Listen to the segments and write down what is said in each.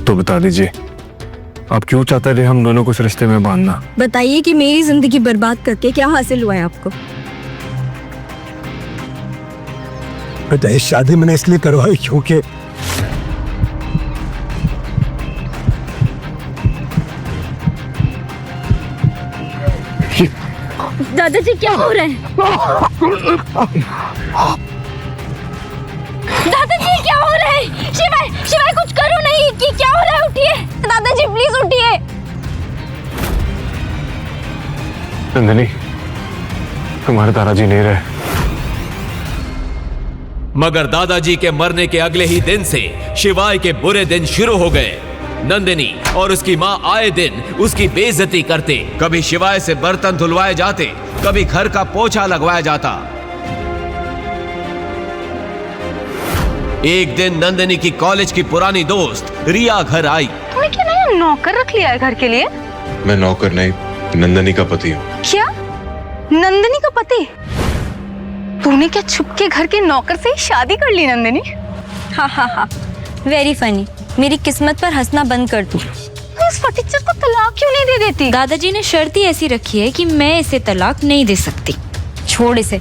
तो बता दीजिए, आप क्यों चाहते रहे हम दोनों को इस रिश्ते में बांधना? बताइए कि मेरी जिंदगी बर्बाद करके क्या हासिल हुआ है आपको? बेटा, इस शादी मैंने इसलिए करवाई क्योंकि दादाजी क्या हो रहा है? दादाजी क्या हो रहा है? शिवाय, शिवाय कुछ करो नहीं कि क्या हो रहा है? उठिए दादाजी, प्लीज उठिए। नंदिनी, तुम्हारे दादाजी नहीं रहे। मगर दादाजी के मरने के अगले ही दिन से शिवाय के बुरे दिन शुरू हो गए। नंदिनी और उसकी माँ आए दिन उसकी बेइज्जती करते। कभी शिवाय से बर्तन धुलवाए जाते, कभी घर का पोछा लगवाया जाता। एक दिन नंदिनी की कॉलेज की पुरानी दोस्त रिया घर आई। तुमने क्या नया नौकर रख लिया है घर के लिए? मैं नौकर नहीं, नंदिनी का पति हूँ। क्या? नंदिनी का पति? तूने क्या छुप के घर के नौकर से ही शादी कर ली नंदिनी? हाँ हाँ हाँ, वेरी फनी। मेरी किस्मत पर हंसना बंद कर दो। तो इस फटीचर को तलाक क्यों नहीं दे देती? दादाजी ने शर्त ही ऐसी रखी है कि मैं इसे तलाक नहीं दे सकती। छोड़ इसे।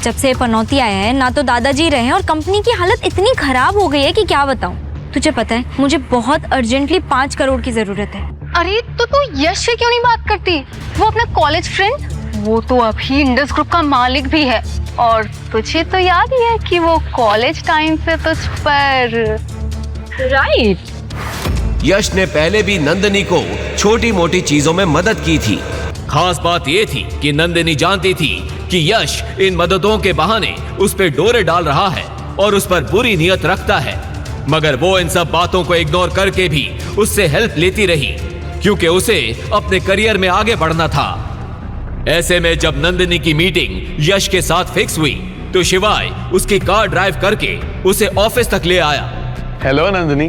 जब से पनौती आया है ना तो दादाजी रहे और कंपनी की हालत इतनी खराब हो गई है कि क्या बताऊं। तुझे पता है मुझे बहुत अर्जेंटली 5 करोड़ की जरूरत है। अरे तो तू यश से क्यों नहीं बात करती? वो अपना कॉलेज फ्रेंड, वो तो अभी इंडस ग्रुप का मालिक भी है। और तुझे तो याद ही है कि वो कॉलेज टाइम पे तुझ पर राइट। यश ने पहले भी नंदिनी को छोटी मोटी चीजों में मदद की थी। खास बात यह थी कि नंदिनी जानती थी कि यश इन मददों के बहाने उस पर डोरे डाल रहा है और उस पर बुरी नियत रखता है। मगर वो इन सब बातों को इग्नोर करके भी उससे हेल्प लेती रही, क्योंकि उसे अपने करियर में आगे बढ़ना था। ऐसे में जब नंदिनी की मीटिंग यश के साथ फिक्स हुई तो शिवाय उसकी कार ड्राइव करके उसे ऑफिस तक ले आया। हेलो नंदिनी।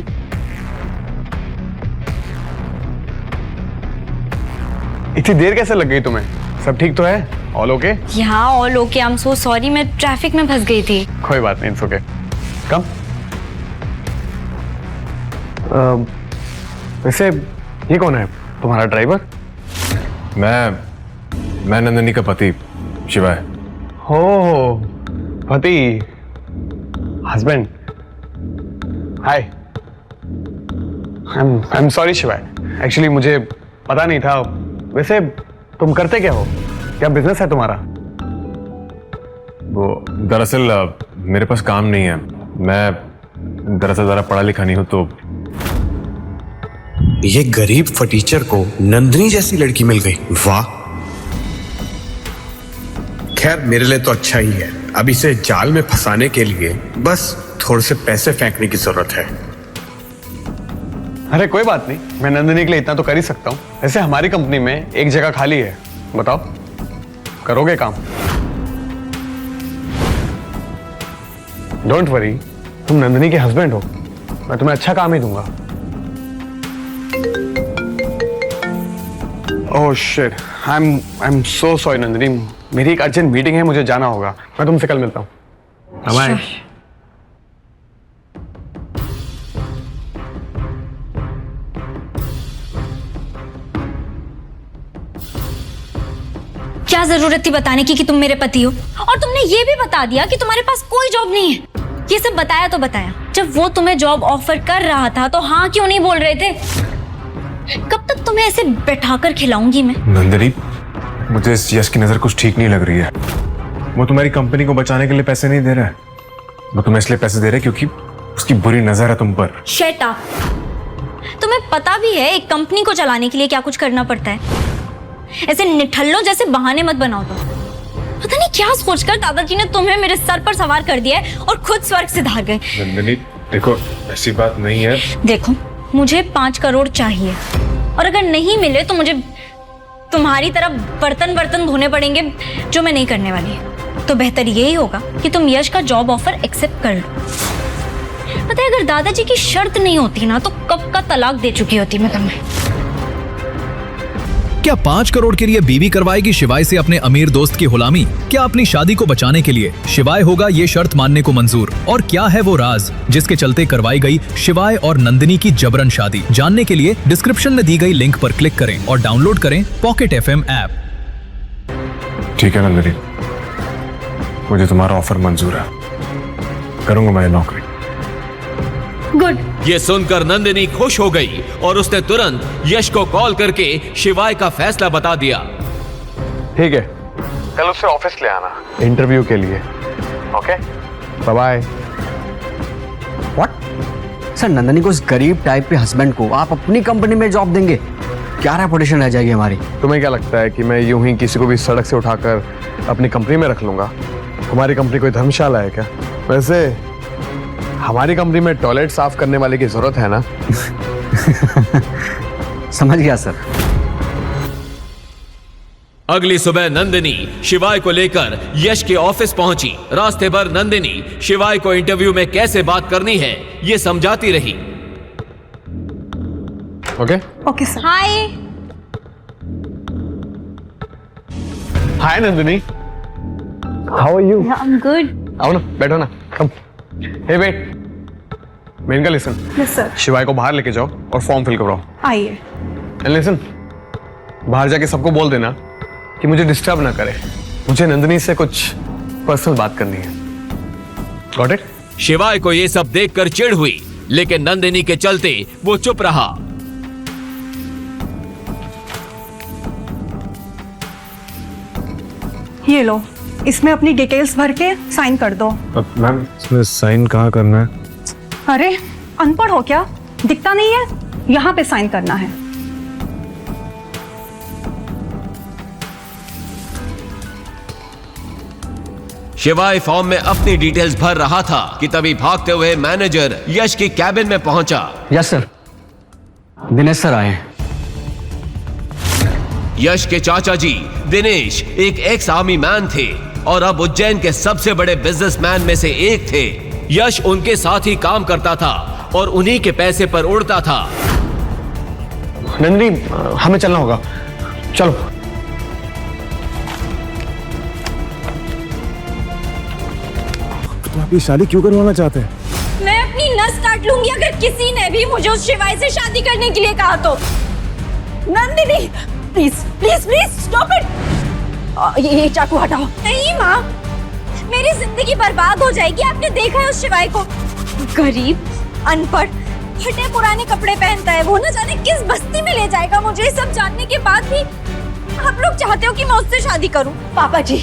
इतनी देर कैसे लग गई तुम्हें? सब ठीक तो है? All okay? यहाँ all okay. I am so sorry, मैं ट्रैफिक में फंस गई थी। कोई बात नहीं, इट्स ओके। कम। वैसे ये कौन है? तुम्हारा ड्राइवर? मैं नंदिनी का पति शिवाय। हो पति, husband. Hi, I am sorry शिवाय, एक्चुअली मुझे पता नहीं था। वैसे तुम करते क्या हो? क्या बिजनेस है तुम्हारा? वो दरअसल मेरे पास काम नहीं है। मैं दरअसल ज़रा पढ़ा लिखा नहीं हूँ तो। ये गरीब फटीचर को नंदिनी जैसी लड़की मिल गई, वाह। खैर मेरे लिए तो अच्छा ही है। अब इसे जाल में फंसाने के लिए बस थोड़े से पैसे फेंकने की जरूरत है। अरे कोई बात नहीं, मैं नंदिनी के लिए इतना तो कर ही सकता हूँ। ऐसे हमारी कंपनी में एक जगह खाली है, बताओ करोगे काम? डोंट वरी, तुम नंदिनी के हस्बैंड हो, मैं तुम्हें अच्छा काम ही दूंगा। Oh shit, I am so sorry Nandini, मेरी एक अर्जेंट मीटिंग है, मुझे जाना होगा। मैं तुमसे कल मिलता हूँ। बाय। क्या जरूरत थी बताने की कि तुम मेरे पति हो? और तुमने ये भी बता दिया कि तुम्हारे पास कोई जॉब नहीं है। ये सब बताया तो बताया, जब वो तुम्हें जॉब ऑफर कर रहा था तो हाँ क्यों नहीं बोल रहे थे? कब तक तुम्हें ऐसे बैठाकर खिलाऊंगी मैं? नंदिनी, मुझे इस यश की नजर कुछ ठीक नहीं लग रही है। वो तुम्हारी कंपनी को बचाने के लिए पैसे नहीं दे रहा है, वो तुम्हें इसलिए पैसे दे रहा है क्योंकि उसकी बुरी नजर है तुम पर। Shut up. तुम्हें पता भी है एक कंपनी को चलाने के लिए क्या कुछ करना पड़ता है। ऐसे निठल्लों जैसे बहाने मत बनाओ। तो पता नहीं क्या सोचकर दादाजी ने तुम्हें मेरे सर पर सवार कर दिया है और खुद स्वर्ग से धार गए। नंदिनी देखो, ऐसी बात नहीं है। देखो, मुझे 5 करोड़ चाहिए और अगर नहीं मिले तो मुझे तुम्हारी तरह बर्तन धोने पड़ेंगे, जो मैं नहीं करने वाली। तो बेहतर यही होगा कि तुम यश का जॉब ऑफर एक्सेप्ट कर लो। पता है अगर दादाजी की शर्त नहीं होती ना तो कब का तलाक दे चुकी होती मैं तुम्हें। क्या 5 करोड़ के लिए बीवी करवाएगी शिवाय से अपने अमीर दोस्त की गुलामी? क्या अपनी शादी को बचाने के लिए शिवाय होगा ये शर्त मानने को मंजूर? और क्या है वो राज जिसके चलते करवाई गई शिवाय और नंदिनी की जबरन शादी? जानने के लिए डिस्क्रिप्शन में दी गई लिंक पर क्लिक करें और डाउनलोड करें पॉकेट FM ऐप। ठीक है नंदिनी, मुझे तुम्हारा ऑफर मंजूर है, करूंगा मैं नौकरी। गुड। ये सुनकर नंदिनी खुश हो गई और उसने तुरंत यश को कॉल करके शिवाय का फैसला बता दिया। ठीक है, कल उसे ऑफिस ले आना इंटरव्यू के लिए। Okay, bye bye. What sir, Nandini को, उस गरीब टाइप के हस्बैंड को आप अपनी कंपनी में जॉब देंगे? क्या रेपुटेशन रह जाएगी हमारी? तुम्हें क्या लगता है कि मैं यूं ही किसी को भी सड़क से उठाकर अपनी कंपनी में रख लूंगा? हमारी कंपनी कोई धर्मशाला है क्या? वैसे हमारी कंपनी में टॉयलेट साफ करने वाले की जरूरत है ना? समझ गया सर। अगली सुबह नंदिनी शिवाय को लेकर यश के ऑफिस पहुंची। रास्ते भर नंदिनी शिवाय को इंटरव्यू में कैसे बात करनी है ये समझाती रही। Okay okay sir. Hi. Hi Nandini, how are you? I am good. आओ ना, बैठो ना, come. Hey wait, Menaka listen. Yes sir. Shivaay को बाहर लेके जाओ और फॉर्म फिल करवाओ। आइए। एंड लिसन, बाहर जाके सबको बोल देना कि मुझे डिस्टर्ब ना करे, मुझे नंदिनी से कुछ पर्सनल बात करनी है। Got it? शिवाय को ये सब देखकर चिढ़ हुई, लेकिन नंदिनी के चलते वो चुप रहा। ये लो, इसमें अपनी डिटेल्स भर के साइन कर दो। मैम, इसमें साइन कहाँ करना है? अरे अनपढ़ हो क्या? दिखता नहीं है? यहाँ पे साइन करना है। शिवाय फॉर्म में अपनी डिटेल्स भर रहा था कि तभी भागते हुए मैनेजर यश की कैबिन में पहुंचा। यस सर, दिनेश सर आए हैं। यश के चाचा जी दिनेश एक एक्स आर्मी मैन थे और अब उज्जैन के सबसे बड़े बिजनेसमैन में से एक थे। यश उनके साथ ही काम करता था और उन्हीं के पैसे पर उड़ता था। नंदिनी, हमें चलना होगा, चलो। तुम अपनी शादी क्यों करवाना चाहते हैं? मैं अपनी नस काट लूंगी अगर किसी ने भी मुझे उस शिवाय से शादी करने के लिए कहा तो। Nandini, please please please stop it. ये चाकू हटाओ। नहीं माँ, मेरी जिंदगी बर्बाद हो जाएगी। आपने देखा है उस शिवाय को, गरीब, अनपढ़, फटे पुराने कपड़े पहनता है। वो न जाने किस बस्ती में ले जाएगा मुझे। ये सब जानने के बाद भी आप लोग चाहते हो कि मैं उससे शादी करूं? पापा जी,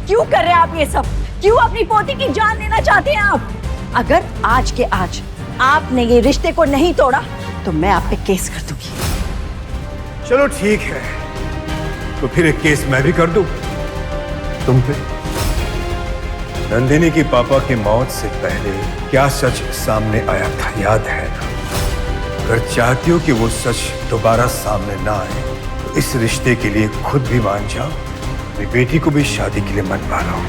क्यों कर रहे हैं आप ये सब? क्यों अपनी पोती की जान लेना चाहते हैं आप? अगर आज के आज आपने ये रिश्ते को नहीं तोड़ा तो मैं आप पे केस कर दूंगी। चलो ठीक है, तो फिर एक केस मैं भी कर दूं तुम पे। नंदिनी की पापा की मौत से पहले क्या सच सामने आया था याद है ना? अगर चाहती हो कि वो सच दोबारा सामने ना आए तो इस रिश्ते के लिए खुद भी मान जाओ, अपनी बेटी को भी शादी के लिए मनवा लो।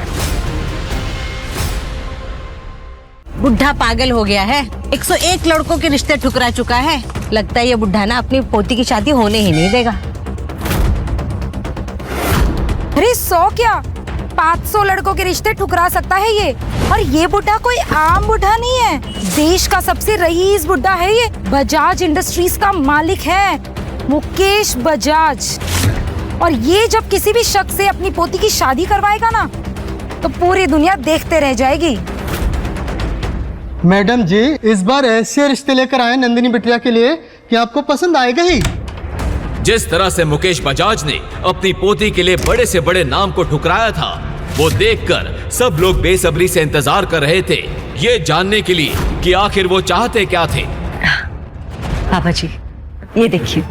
बुढ़ा पागल हो गया है, 101 लड़कों के रिश्ते ठुकरा चुका है। लगता है ये बुढ़ा ना अपनी पोती की शादी होने ही नहीं देगा। अरे 100 क्या 500 लड़कों के रिश्ते ठुकरा सकता है ये। और ये बुढ़ा कोई आम बुढ़ा नहीं है, देश का सबसे रईस बुढ़ा है ये। बजाज इंडस्ट्रीज का मालिक है मुकेश बजाज। और ये जब किसी भी शख्स से अपनी पोती की शादी करवाएगा ना तो पूरी दुनिया देखते रह जाएगी। मैडम जी, इस बार ऐसे रिश्ते लेकर आए नंदिनी बिटिया के लिए कि आपको पसंद आएगा ही। जिस तरह से मुकेश बजाज ने अपनी पोती के लिए बड़े से बड़े नाम को ठुकराया था, वो देखकर सब लोग बेसब्री से इंतजार कर रहे थे, ये जानने के लिए कि आखिर वो चाहते क्या थे। पापा जी, ये देखिए।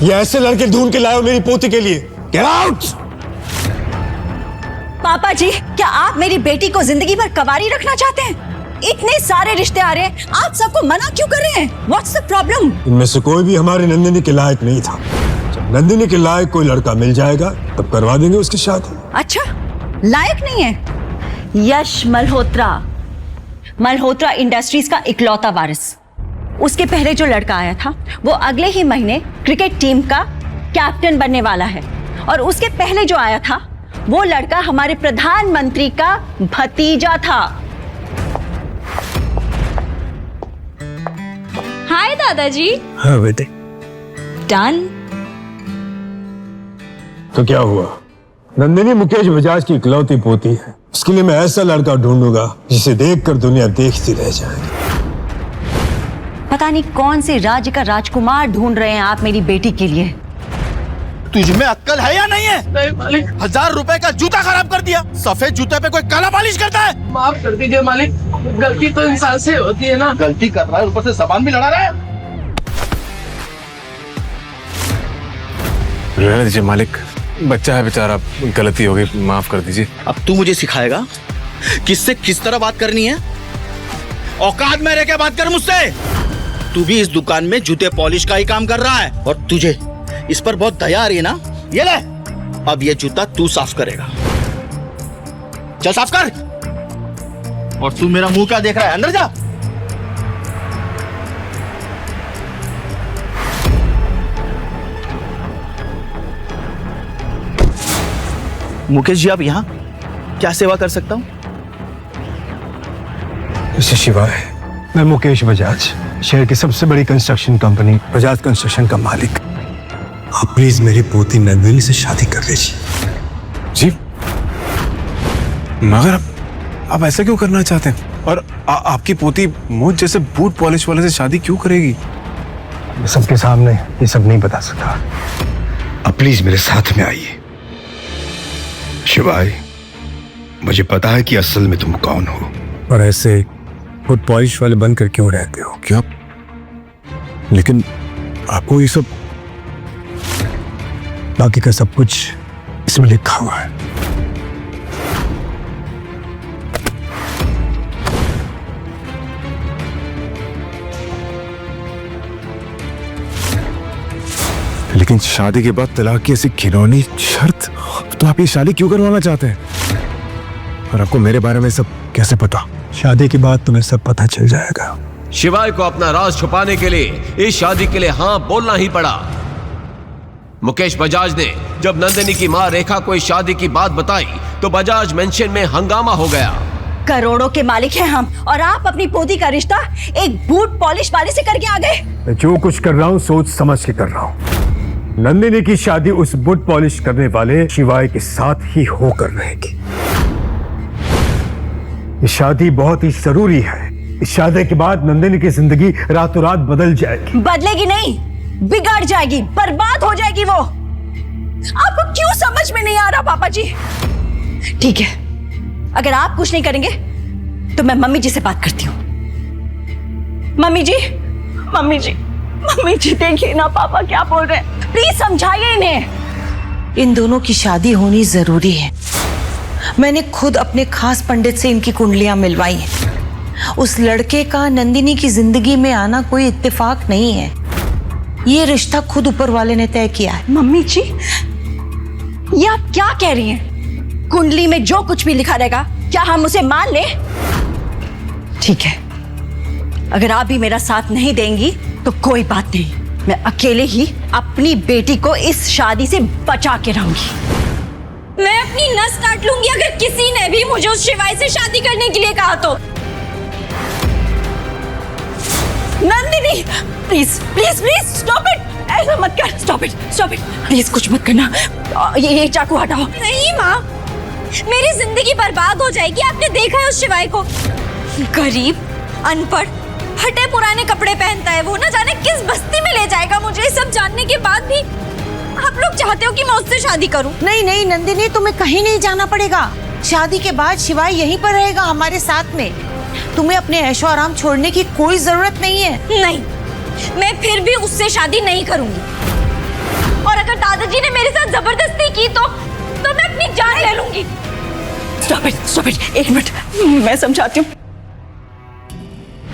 ये ऐसे लड़के ढूंढ के लाए हो मेरी पोती के लिए। Get out! पापा जी, क्या आप मेरी बेटी को जिंदगी भर कवारी रखना चाहते हैं? इतने सारे रिश्ते आ रहे हैं, आप सबको मना क्यों कर रहे हैं? What's the problem? इनमें से कोई भी हमारी नंदिनी के लायक नहीं था। जब नंदिनी के लायक कोई लड़का मिल जाएगा तब करवा देंगे उसकी शादी। अच्छा, लायक नहीं है? यश मल्होत्रा, मल्होत्रा इंडस्ट्रीज का इकलौता वारिस। उसके पहले जो लड़का आया था वो अगले ही महीने क्रिकेट टीम का कैप्टन बनने वाला है, और उसके पहले जो आया था वो लड़का हमारे प्रधानमंत्री का भतीजा था। हाय दादाजी। हाँ बेटे। डन। तो क्या हुआ? नंदिनी मुकेश बजाज की इकलौती पोती है, उसके लिए मैं ऐसा लड़का ढूंढूंगा जिसे देखकर दुनिया देखती रह जाएगी। पता नहीं कौन से राज्य का राजकुमार ढूंढ रहे हैं आप मेरी बेटी के लिए। तुझ में अक्ल है या नहीं है? नहीं मालिक। 1000 रुपए का जूता खराब कर दिया। सफेद जूते पे कोई काला पॉलिश करता है? माफ कर दीजिए मालिक, गलती तो इंसान से होती है ना। गलती कर रहा है, ऊपर से सामान भी लड़ा रहा है। रहने दीजिए मालिक, बच्चा है बेचारा, गलती हो गई, माफ कर दीजिए। अब तू मुझे सिखाएगा किससे किस तरह बात करनी है? औकात में रह के बात कर मुझसे। तू भी इस दुकान में जूते पॉलिश का ही काम कर रहा है और तुझे इस पर बहुत दया आ रही है ना? ये ले, अब ये जूता तू साफ करेगा। चल साफ कर। और तू मेरा मुंह क्या देख रहा है? अंदर जा। मुकेश जी, आप यहाँ क्या सेवा कर सकता हूँ? मिस्टर शिवाय, मैं मुकेश बजाज, शहर की सबसे बड़ी कंस्ट्रक्शन कंपनी बजाज कंस्ट्रक्शन का मालिक। आप प्लीज मेरी पोती नंदिनी से शादी कर लीजिए। जी मगर आप ऐसा क्यों करना चाहते हैं? और आपकी पोती मुझ जैसे बूट पॉलिश वाले से शादी क्यों करेगी? मैं सबके सामने ये सब नहीं बता सकता। अब प्लीज मेरे साथ में आइए। शिवाय, मुझे पता है कि असल में तुम कौन हो, और ऐसे बूट पॉलिश वाले बनकर क्यों रहते हो? क्या? लेकिन आपको ये सब, बाकी का सब कुछ इसमें लिखा हुआ है। लेकिन शादी के बाद तलाक की ऐसी घिनौनी शर्त, तो आप ये शादी क्यों करवाना चाहते हैं? और आपको मेरे बारे में सब कैसे पता? शादी के बाद तुम्हें सब पता चल जाएगा। शिवाय को अपना राज छुपाने के लिए इस शादी के लिए हाँ बोलना ही पड़ा। मुकेश बजाज ने जब नंदिनी की मां रेखा को इस शादी की बात बताई तो बजाज मेंशन में हंगामा हो गया। करोड़ों के मालिक हैं हम, और आप अपनी पोती का रिश्ता एक बूट पॉलिश वाले से करके आ गए। मैं जो कुछ कर रहा हूँ सोच समझ के कर रहा हूँ। नंदिनी की शादी उस बूट पॉलिश करने वाले शिवाय के साथ ही होकर रहेगी। ये शादी बहुत ही जरूरी है। इस शादी के बाद नंदिनी की जिंदगी रातों रात बदल जाएगी। बदलेगी नहीं, बिगड़ जाएगी, बर्बाद हो जाएगी वो। आपको क्यों समझ में नहीं आ रहा पापा जी? ठीक है, अगर आप कुछ नहीं करेंगे तो मैं मम्मी जी से बात करती हूँ। मम्मी जी, मम्मी जी, मम्मी जी, देखिए ना पापा क्या बोल रहे हैं, प्लीज समझाइए इन्हें। इन दोनों की शादी होनी जरूरी है। मैंने खुद अपने खास पंडित से इनकी कुंडलियां मिलवाई हैं। उस लड़के का नंदिनी की जिंदगी में आना कोई इत्तेफाक नहीं है। ये रिश्ता खुद ऊपर वाले ने तय किया है। मम्मी जी, ये आप क्या कह रही हैं? कुंडली में जो कुछ भी लिखा रहेगा क्या हम उसे मान लें? ठीक है, अगर आप भी मेरा साथ नहीं देंगी तो कोई बात नहीं, मैं अकेले ही अपनी बेटी को इस शादी से बचा के रहूंगी। मैं अपनी नस काट लूंगी अगर किसी ने भी मुझे उस शिवाय से शादी करने के लिए कहा तो। Nandini, please please please stop it. ऐसा मत कर, stop it, stop it, please कुछ मत करना। ये चाकू हटाओ। नहीं माँ, मेरी जिंदगी बर्बाद हो जाएगी। आपने देखा है उस शिवाय को, गरीब, अनपढ़, फटे पुराने कपड़े पहनता है वो, ना जाने किस बस्ती में ले जाएगा मुझे। सब जानने के बाद भी आप लोग चाहते हो कि मैं उससे शादी करूं? नहीं नहीं नंदिनी, तुम्हें कहीं नहीं जाना पड़ेगा। शादी के बाद शिवाय यहीं पर रहेगा हमारे साथ में। तुम्हें अपने ऐशो आराम छोड़ने की कोई जरूरत नहीं है। नहीं, मैं फिर भी उससे शादी नहीं करूंगी। और अगर दादाजी ने मेरे साथ जबरदस्ती की तो मैं अपनी जान ले लूंगी। स्टॉप इट, स्टॉप इट, एक मिनट, मैं समझाती हूँ।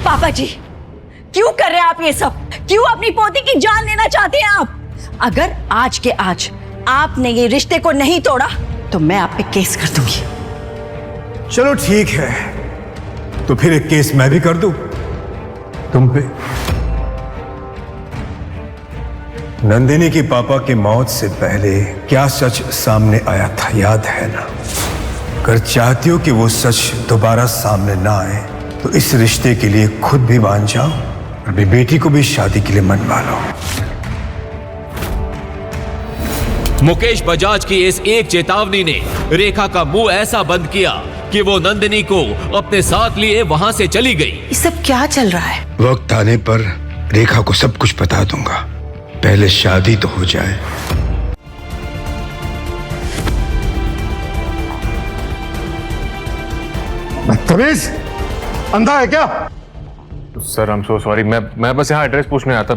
पापा जी, क्यों कर रहे हैं आप ये सब? क्यों अपनी पोती की जान लेना चाहते हैं आप? अगर आज के आज आपने ये रिश्ते को नहीं तोड़ा तो मैं आप पे केस कर दूंगी। चलो ठीक है, तो फिर एक केस मैं भी कर दूं तुम पे। नंदिनी की पापा की मौत से पहले क्या सच सामने आया था याद है ना? अगर चाहती हो कि वो सच दोबारा सामने ना आए तो इस रिश्ते के लिए खुद भी मान जाओ और अपनी बेटी को भी शादी के लिए मनवा लो। मुकेश बजाज की इस एक चेतावनी ने रेखा का मुंह ऐसा बंद किया कि वो नंदिनी को अपने साथ लिए वहां से चली गई। ये सब क्या चल रहा है? वक्त आने पर रेखा को सब कुछ बता दूंगा, पहले शादी तो हो जाए। बदतमीज, अंधा है क्या? Sir I am so sorry, मैं बस यहाँ एड्रेस पूछने आया था,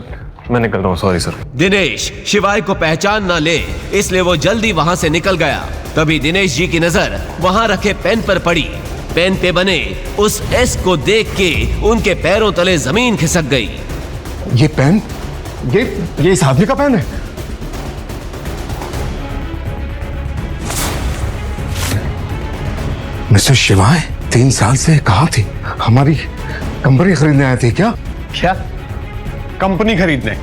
मैं निकल रहा हूँ, सॉरी सर। दिनेश शिवाय को पहचान ना ले इसलिए वो जल्दी वहां से निकल गया। तभी दिनेश जी की नजर वहां रखे पेन पर पड़ी। पेन पे बने उस एस को देख के उनके पैरों तले जमीन खिसक गई। ये पेन, ये इस आदमी का पेन है? मिस्टर शिवाय 3 साल से कहाँ थी? हमारी कंपनी खरीदने आए थे क्या? क्या कंपनी खरीदने?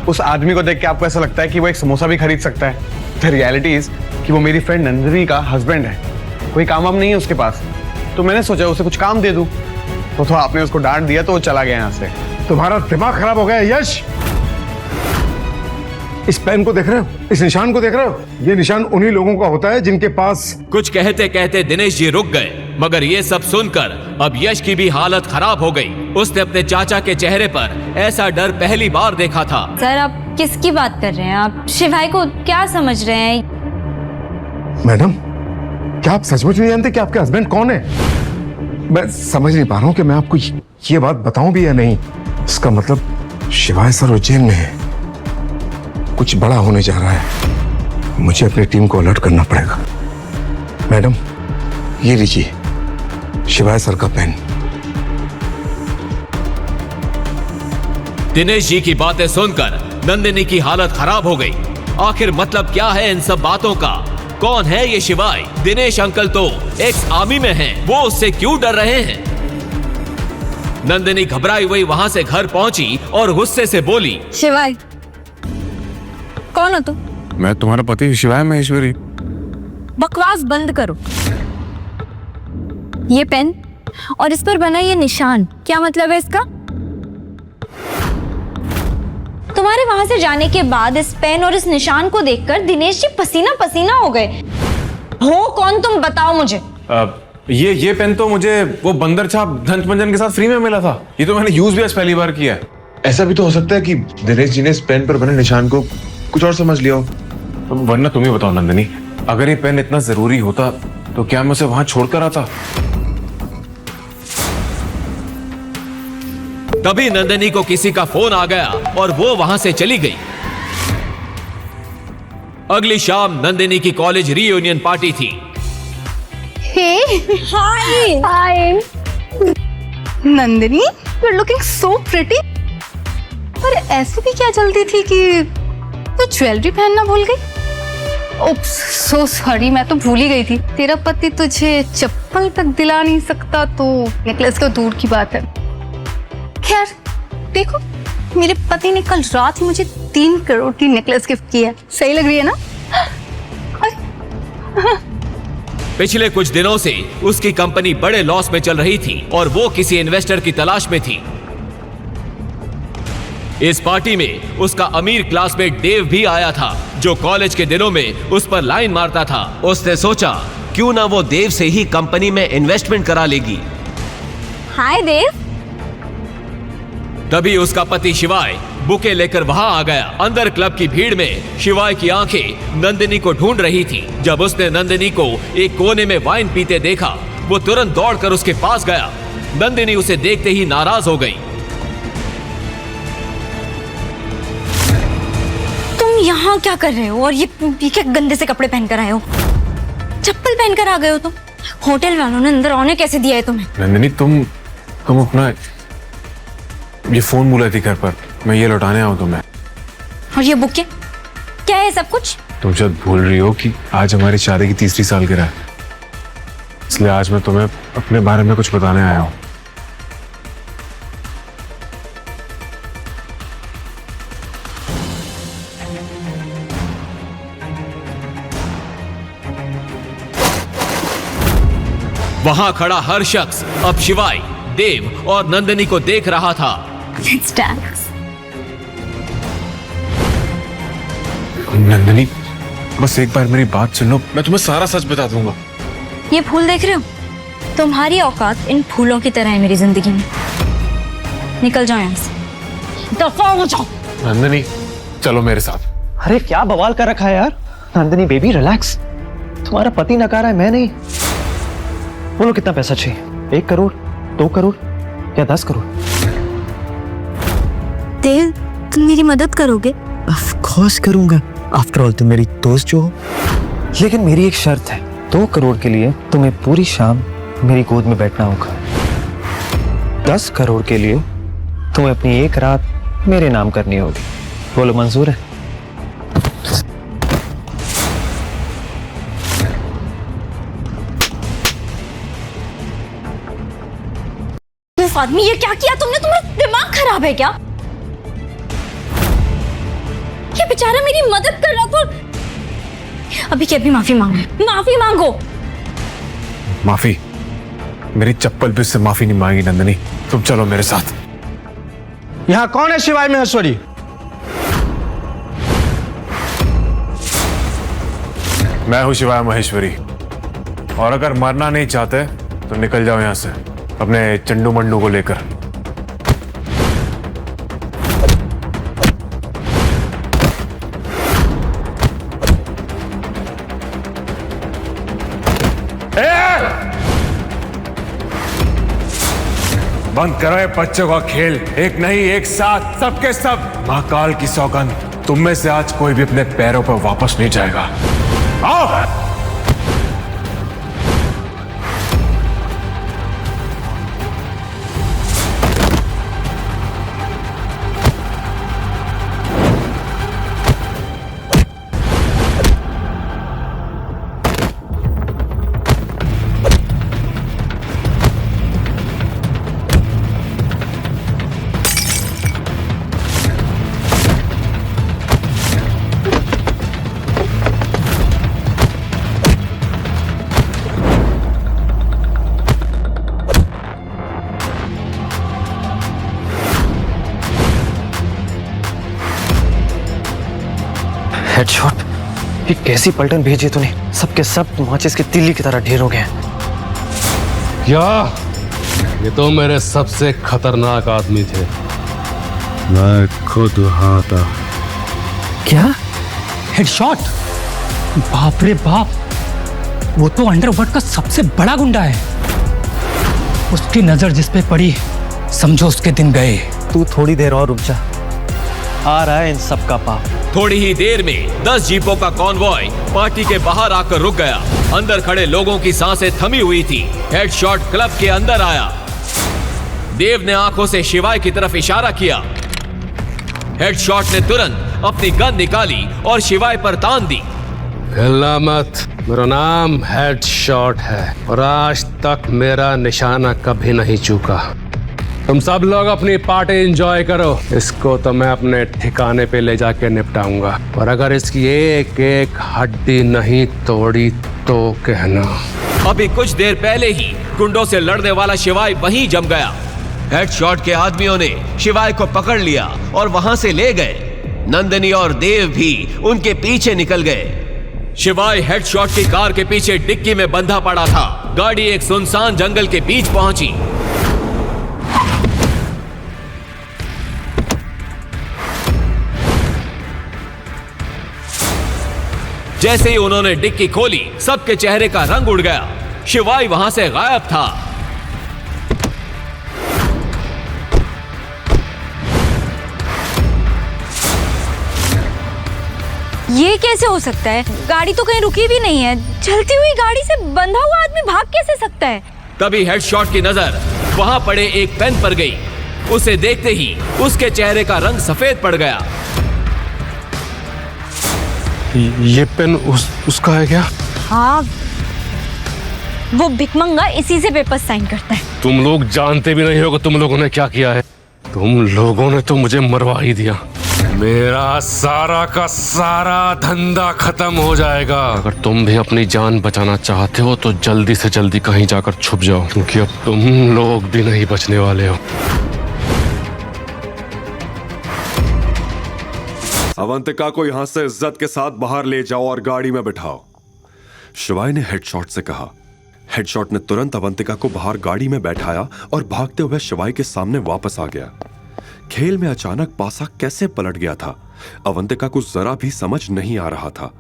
उस आदमी को देख के आपको ऐसा लगता है कि वो एक समोसा भी खरीद सकता है? द रियलिटी इज कि वो मेरी फ्रेंड नंदिनी का हस्बैंड है। कोई काम वाम नहीं है उसके पास, तो मैंने सोचा उसे कुछ काम दे दूं। तो आपने उसको डांट दिया तो वो चला गया यहाँ से। तुम्हारा दिमाग खराब हो गया यश? इस पेन को देख रहे हो? इस निशान को देख रहे हो? ये निशान उन्हीं लोगों का होता है जिनके पास। कुछ कहते कहते दिनेश जी रुक गए, मगर ये सब सुनकर अब यश की भी हालत खराब हो गई। उसने अपने चाचा के चेहरे पर ऐसा डर पहली बार देखा था। सर आप किसकी बात कर रहे हैं? आप शिवाय को क्या समझ रहे हैं? मैडम, क्या आप सचमुच नहीं जानते कि आपके हस्बैंड कौन है? मैं समझ नहीं पा रहा हूँ कि मैं आपको ये बात बताऊं भी या नहीं। इसका मतलब शिवाय सर उज्जैन में है, कुछ बड़ा होने जा रहा है। मुझे अपनी टीम को अलर्ट करना पड़ेगा। मैडम, ये लीजिए शिवाय सर का पेन। दिनेश जी की बातें सुनकर नंदिनी की हालत खराब हो गई। आखिर मतलब क्या है इन सब बातों का? कौन है ये शिवाय? दिनेश अंकल तो एक्स आर्मी में हैं, वो उससे क्यों डर रहे हैं? नंदिनी घबराई हुई वहां से घर पहुंची और गुस्से से बोली, शिवाय कौन हो तुम? मैं तुम्हारा पति शिवाय महेश्वरी। बकवास बंद करो। ये पेन और इस पर बना ये निशान, क्या मतलब है इसका? तुम्हारे वहां से जाने के बाद इस पेन और इस निशान को देखकर दिनेश जी पसीना पसीना हो गए। हो कौन तुम, बताओ मुझे। ये पेन तो मुझे वो बंदर छाप धंच मंजन के साथ फ्री में मिला था। ये तो मैंने यूज भी आज पहली बार किया है। ऐसा भी तो हो सकता है कि दिनेश जी ने इस पेन पर बने निशान को कुछ और समझ लिया हो। वरना तुम ही बताओ नंदिनी, अगर ये पेन इतना जरूरी होता तो क्या मैं उसे वहां छोड़कर आता? तभी नंदिनी को किसी का फोन आ गया और वो वहां से चली गई। अगली शाम नंदिनी की कॉलेज रीयूनियन पार्टी थी। Hi Nandini, you are looking so pretty. पर ऐसी भी क्या जल्दी थी कि तू ज्वेलरी पहनना भूल गई? ओप्स, सो सॉरी, मैं तो भूल ही गई थी। तेरा पति तुझे चप्पल तक दिला नहीं सकता तो नेकलेस तो दूर की बात है। खैर देखो, मेरे पति ने कल रात ही मुझे 3 करोड़ की नेकलेस गिफ्ट की है। सही लग रही है ना? पिछले कुछ दिनों से उसकी कंपनी बड़े लॉस में चल रही थी और वो किसी इन्वेस्टर की तलाश में थी। इस पार्टी में उसका अमीर क्लासमेट देव भी आया था, जो कॉलेज के दिनों में उस पर लाइन मारता था। उसने सोचा क्यों ना वो देव से ही कंपनी में इन्वेस्टमेंट करा लेगी। हाय देव। तभी उसका पति शिवाय बुके लेकर वहां आ गया। अंदर क्लब की भीड़ में शिवाय की आंखें नंदिनी को ढूंढ रही थी। जब उसने नंदिनी को एक कोने में वाइन पीते देखा, वो तुरंत दौड़कर उसके पास गया। नंदिनी उसे देखते ही नाराज हो गई। तुम यहाँ क्या कर रहे हो और ये क्या गंदे से कपड़े पहनकर आए हो? चप्पल पहनकर आ गए हो तुम? होटल वालों ने अंदर आने कैसे दिया है तुम्हें? नंदिनी, तुम अपना ये फोन भूला थी घर पर, मैं ये लौटाने आऊं तुम्हें। और ये बुके क्या है सब कुछ? तुम शायद भूल रही हो कि आज हमारी शादी की 3री सालगिरह है, इसलिए आज मैं तुम्हें अपने बारे में कुछ बताने आया हूं। वहां खड़ा हर शख्स अब शिवाय, देव और नंदिनी को देख रहा था। Let's dance. नंदिनी, बस एक बार मेरी बात सुन लो, मैं तुम्हें सारा सच बता दूंगा। ये फूल देख रहे हो? तुम्हारी औकात इन फूलों की तरह है मेरी जिंदगी में। निकल जाओ यहाँ से, दफा हो जाओ। नंदिनी, चलो मेरे साथ। अरे क्या बवाल कर रखा है यार। नंदिनी बेबी रिलैक्स, तुम्हारा पति नकार है, मैं नहीं। बोलो कितना पैसा चाहिए? 1 करोड़, 2 करोड़ या 10 करोड़? देव, तुम मेरी मदद करोगे? ऑफ कोर्स करूंगा, आफ्टर ऑल तुम मेरी दोस्त जो हो। लेकिन मेरी एक शर्त है, 2 करोड़ के लिए तुम्हें पूरी शाम मेरी गोद में बैठना होगा। 10 करोड़ के लिए तुम्हें अपनी एक रात मेरे नाम करनी होगी। बोलो मंजूर है? आदमी, ये क्या किया तुमने? तुम्हारा दिमाग खराब है क्या? ये बेचारा मेरी मदद कर रहा था। अभी क्या, अभी माफी मांगो, माफी मांगो। माफी? मेरी चप्पल भी उससे माफी नहीं मांगी। नंदिनी, तुम चलो मेरे साथ। यहाँ कौन है शिवाय महेश्वरी? मैं हूं शिवाय महेश्वरी, और अगर मरना नहीं चाहते तो निकल जाओ यहां से अपने चंडू मंडू को लेकर। बंद करो ये बच्चों का खेल। एक नहीं, एक साथ, सबके सब। महाकाल की सौगंध, तुम में से आज कोई भी अपने पैरों पर वापस नहीं जाएगा। आओ। हेडशॉट, ये कैसी पलटन भेजी तूने? सबके सब माचिस के तिल्ली की तरह ढेर हो गए। क्या? ये तो मेरे सबसे खतरनाक आदमी थे। मैं खुद वहां था। क्या? हेडशॉट? बाप रे बाप, वो तो अंडरवर्ल्ड का सबसे बड़ा गुंडा है। उसकी नजर जिस पे पड़ी, समझो उसके दिन गए। तू थोड़ी देर और रुक जा, आ रहा है इन सब का पाप। थोड़ी ही देर में 10 जीपों का कॉन्वॉय पार्टी के बाहर आकर रुक गया। अंदर खड़े लोगों की सांसें थमी हुई थी। हेडशॉट क्लब के अंदर आया। देव ने आंखों से शिवाय की तरफ इशारा किया। हेडशॉट ने तुरंत अपनी गन निकाली और शिवाय पर तान दी। हिलना मत, मेरा नाम हेडशॉट है और आज तक मेरा निशाना कभी नहीं चूका। तुम सब लोग अपनी पार्टी एंजॉय करो, इसको तो मैं अपने ठिकाने पे ले जाके निपटाऊंगा। और अगर इसकी एक एक हड्डी नहीं तोड़ी तो कहना। अभी कुछ देर पहले ही गुंडों से लड़ने वाला शिवाय वहीं जम गया। हेडशॉट के आदमियों ने शिवाय को पकड़ लिया और वहां से ले गए। नंदिनी और देव भी उनके पीछे निकल गए। शिवाय हेडशॉट की कार के पीछे डिक्की में बंधा पड़ा था। गाड़ी एक सुनसान जंगल के बीच पहुंची। जैसे ही उन्होंने डिक्की खोली, सबके चेहरे का रंग उड़ गया। शिवाय वहां से गायब था। ये कैसे हो सकता है? गाड़ी तो कहीं रुकी भी नहीं है। चलती हुई गाड़ी से बंधा हुआ आदमी भाग कैसे सकता है? तभी हेडशॉट की नजर वहां पड़े एक पेन पर गई। उसे देखते ही उसके चेहरे का रंग सफेद पड़ गया। ये पेन उसका है क्या? हाँ, वो भिकमंगा इसी से पेपर साइन करता है। तुम लोग जानते भी नहीं हो कि तुम लोगों ने क्या किया है। तुम लोगों ने तो मुझे मरवा ही दिया। मेरा सारा का सारा धंधा खत्म हो जाएगा। अगर तुम भी अपनी जान बचाना चाहते हो तो जल्दी से जल्दी कहीं जाकर छुप जाओ, क्योंकि अब तुम लोग भी नहीं बचने वाले हो। अवंतिका को यहां से इज्जत के साथ बाहर ले जाओ और गाड़ी में बिठाओ, शिवाय ने हेडशॉट से कहा। हेडशॉट ने तुरंत अवंतिका को बाहर गाड़ी में बैठाया और भागते हुए शिवाय के सामने वापस आ गया। खेल में अचानक पासा कैसे पलट गया था, अवंतिका को जरा भी समझ नहीं आ रहा था।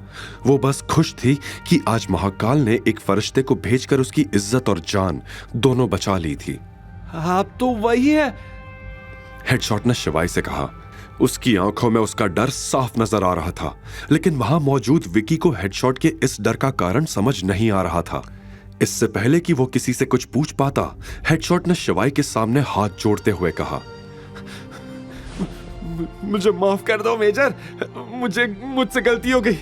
वो बस खुश थी कि आज महाकाल ने एक फरिश्ते को भेजकर उसकी इज्जत और जान दोनों बचा ली थी। आप तो वही है, हेडशॉट ने शिवाय से कहा। उसकी आंखों में उसका डर साफ नजर आ रहा था, लेकिन वहां मौजूद विकी को हेडशॉट के इस डर का कारण समझ नहीं आ रहा था। इससे पहले कि वो किसी से कुछ पूछ पाता, हेडशॉट ने शिवाय के सामने हाथ जोड़ते हुए कहा, मुझे माफ कर दो मेजर, मुझसे गलती हो गई।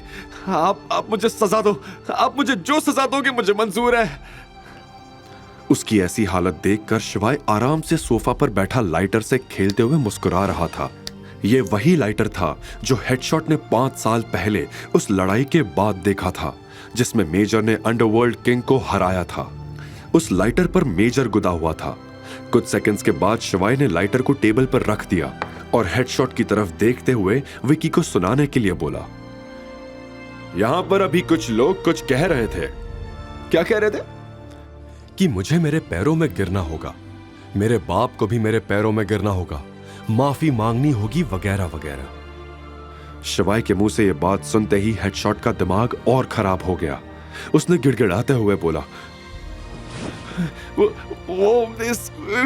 आप मुझे सजा दो, आप मुझे जो सजा दोगे मुझे मंजूर है। उसकी ऐसी हालत देखकर शिवाय आराम से सोफा पर बैठा लाइटर से खेलते हुए मुस्कुरा रहा था। यह वही लाइटर था जो हेडशॉट ने 5 साल पहले उस लड़ाई के बाद देखा था, जिसमें मेजर ने अंडरवर्ल्ड किंग को हराया था। उस लाइटर पर मेजर गुदा हुआ था। कुछ सेकंड्स के बाद शिवाय ने लाइटर को टेबल पर रख दिया और हेडशॉट की तरफ देखते हुए विकी को सुनाने के लिए बोला, यहां पर अभी कुछ लोग कुछ कह रहे थे। क्या कह रहे थे? कि मुझे मेरे पैरों में गिरना होगा, मेरे बाप को भी मेरे पैरों में गिरना होगा, माफी मांगनी होगी, वगैरह वगैरह। शिवाय के मुंह से यह बात सुनते ही हेडशॉट का दिमाग और खराब हो गया। उसने गिड़गिड़ाते हुए बोला,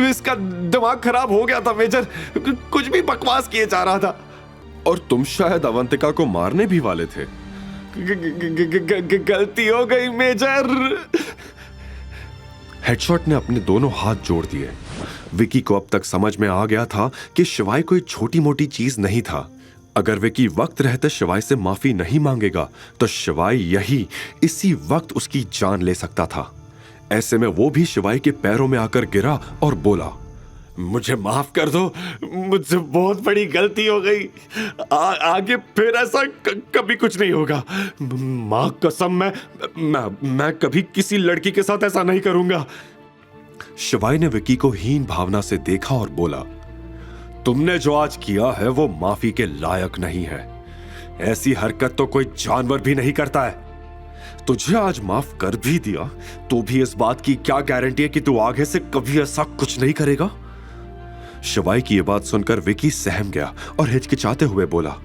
इसका दिमाग खराब हो गया था मेजर, कुछ भी बकवास किए जा रहा था। और तुम शायद अवंतिका को मारने भी वाले थे। गलती हो गई मेजर। हेडशॉट ने अपने दोनों हाथ जोड़ दिए। विकी को अब तक समझ में आ गया था कि शिवाय कोई छोटी मोटी चीज नहीं था। अगर विकी वक्त रहते शिवाय से माफी नहीं मांगेगा तो शिवाय इसी वक्त उसकी जान ले सकता था। ऐसे में वो भी शिवाय के पैरों में आकर गिरा और बोला, मुझे माफ कर दो, मुझसे बहुत बड़ी गलती हो गई। आगे फिर ऐसा कभी कुछ नहीं होगा। मां कसम, मैं कभी किसी लड़की के साथ ऐसा नहीं करूंगा। शिवाय ने विकी को हीन भावना से देखा और बोला, तुमने जो आज किया है वो माफी के लायक नहीं है। ऐसी हरकत तो कोई जानवर भी नहीं करता है। तुझे आज माफ कर भी दिया तो भी इस बात की क्या गारंटी है कि तू आगे से कभी ऐसा कुछ नहीं करेगा? शिवाय की यह बात सुनकर विकी सहम गया और हिचकिचाते हुए बोला,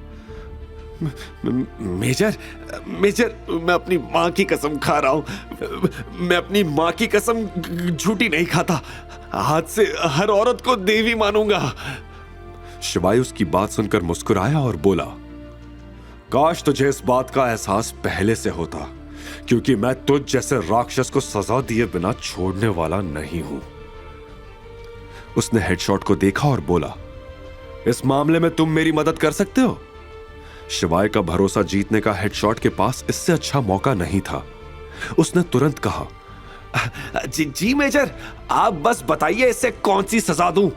मेजर, मैं अपनी मां की कसम खा रहा हूं। मैं अपनी मां की कसम झूठी नहीं खाता। आज से हर औरत को देवी मानूंगा। शिवाय उसकी बात सुनकर मुस्कुराया और बोला, काश तुझे इस बात का एहसास पहले से होता, क्योंकि मैं तुझ जैसे राक्षस को सजा दिए बिना छोड़ने वाला नहीं हूं। उसने हेडशॉट को देखा और बोला, इस मामले में तुम मेरी मदद कर सकते हो? शिवाय का भरोसा जीतने का हेडशॉट के पास इससे अच्छा मौका नहीं था। उसने तुरंत कहा, जी मेजर, आप बस बताइए इससे कौन सी सजा दूं?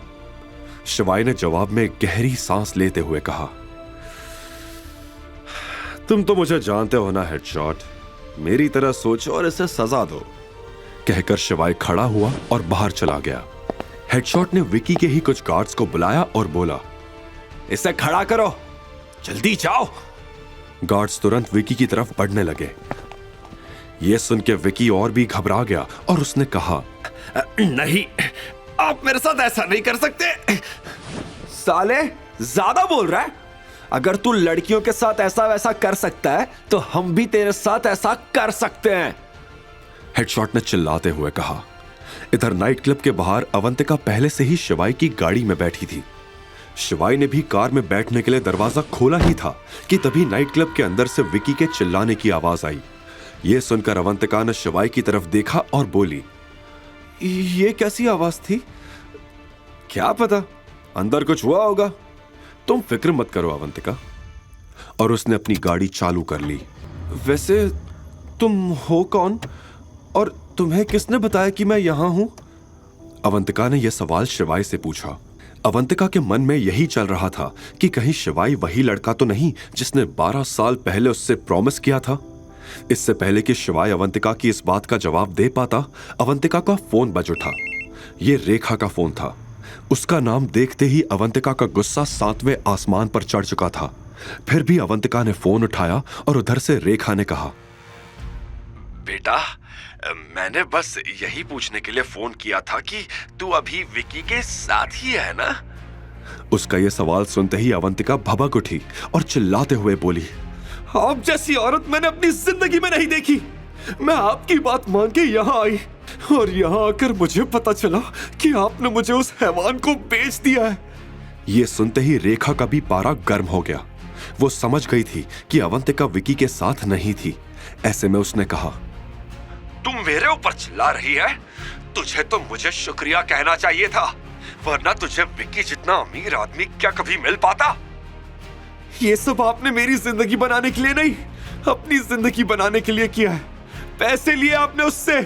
शिवाय ने जवाब में गहरी सांस लेते हुए कहा, तुम तो मुझे जानते हो ना हेडशॉट, मेरी तरह सोचो और इसे सजा दो। कहकर शिवाय खड़ा हुआ और बाहर चला गया। हेडशॉट ने विकी के ही कुछ गार्ड्स को बुलाया और बोला, इसे खड़ा करो, जल्दी जाओ। गार्ड्स तुरंत विकी की तरफ बढ़ने लगे। यह सुन के विकी और भी घबरा गया और उसने कहा, नहीं, आप मेरे साथ ऐसा नहीं कर सकते। साले, ज्यादा बोल रहा है। अगर तू लड़कियों के साथ ऐसा वैसा कर सकता है तो हम भी तेरे साथ ऐसा कर सकते हैं। हेडशॉट ने चिल्लाते हुए कहा। इधर नाइट क्लब के बाहर अवंतिका पहले से ही शिवाय की गाड़ी में बैठी थी। शिवाय ने भी कार में बैठने के लिए दरवाजा खोला ही था कि तभी नाइट क्लब के अंदर से विकी के चिल्लाने की आवाज आई। यह सुनकर अवंतिका ने शिवाय की तरफ देखा और बोली, यह कैसी आवाज थी? क्या पता, अंदर कुछ हुआ होगा। तुम फिक्र मत करो अवंतिका। और उसने अपनी गाड़ी चालू कर ली। वैसे तुम हो कौन और तुम्हें किसने बताया कि मैं यहां हूं? अवंतिका ने यह सवाल शिवाय से पूछा। अवंतिका के मन में यही चल रहा था कि कहीं शिवाई वही लड़का तो नहीं जिसने 12 साल पहले उससे प्रॉमिस किया था। इससे पहले कि शिवाई अवंतिका की इस बात का जवाब दे पाता, अवंतिका का फोन बज उठा। ये रेखा का फोन था। उसका नाम देखते ही अवंतिका का गुस्सा 7वें आसमान पर चढ़ चुका था। फिर भी अवंतिका ने फोन उठाया और उधर से रेखा ने कहा, बेटा, मैंने बस यही पूछने के लिए फोन किया था कि तू अभी विकी के साथ ही है ना? उसका यह सवाल सुनते ही अवंतिका भभक उठी और चिल्लाते हुए बोली, आप जैसी औरत मैंने अपनी जिंदगी में नहीं देखी। मैं आपकी बात मान के यहाँ आई और यहाँ आकर मुझे पता चला कि आपने मुझे उस हैवान को बेच दिया है। ये सुनते ही रेखा का भी पारा गर्म हो गया। वो समझ गई थी कि अवंतिका विकी के साथ नहीं थी। ऐसे में उसने कहा, तुम मेरे ऊपर चिल्ला रही है? तुझे तो मुझे शुक्रिया कहना चाहिए था, वरना तुझे विकी जितना अमीर आदमी क्या कभी मिल पाता? ये सब आपने मेरी जिंदगी बनाने के लिए नहीं, अपनी जिंदगी बनाने के लिए किया है। पैसे लिए आपने उससे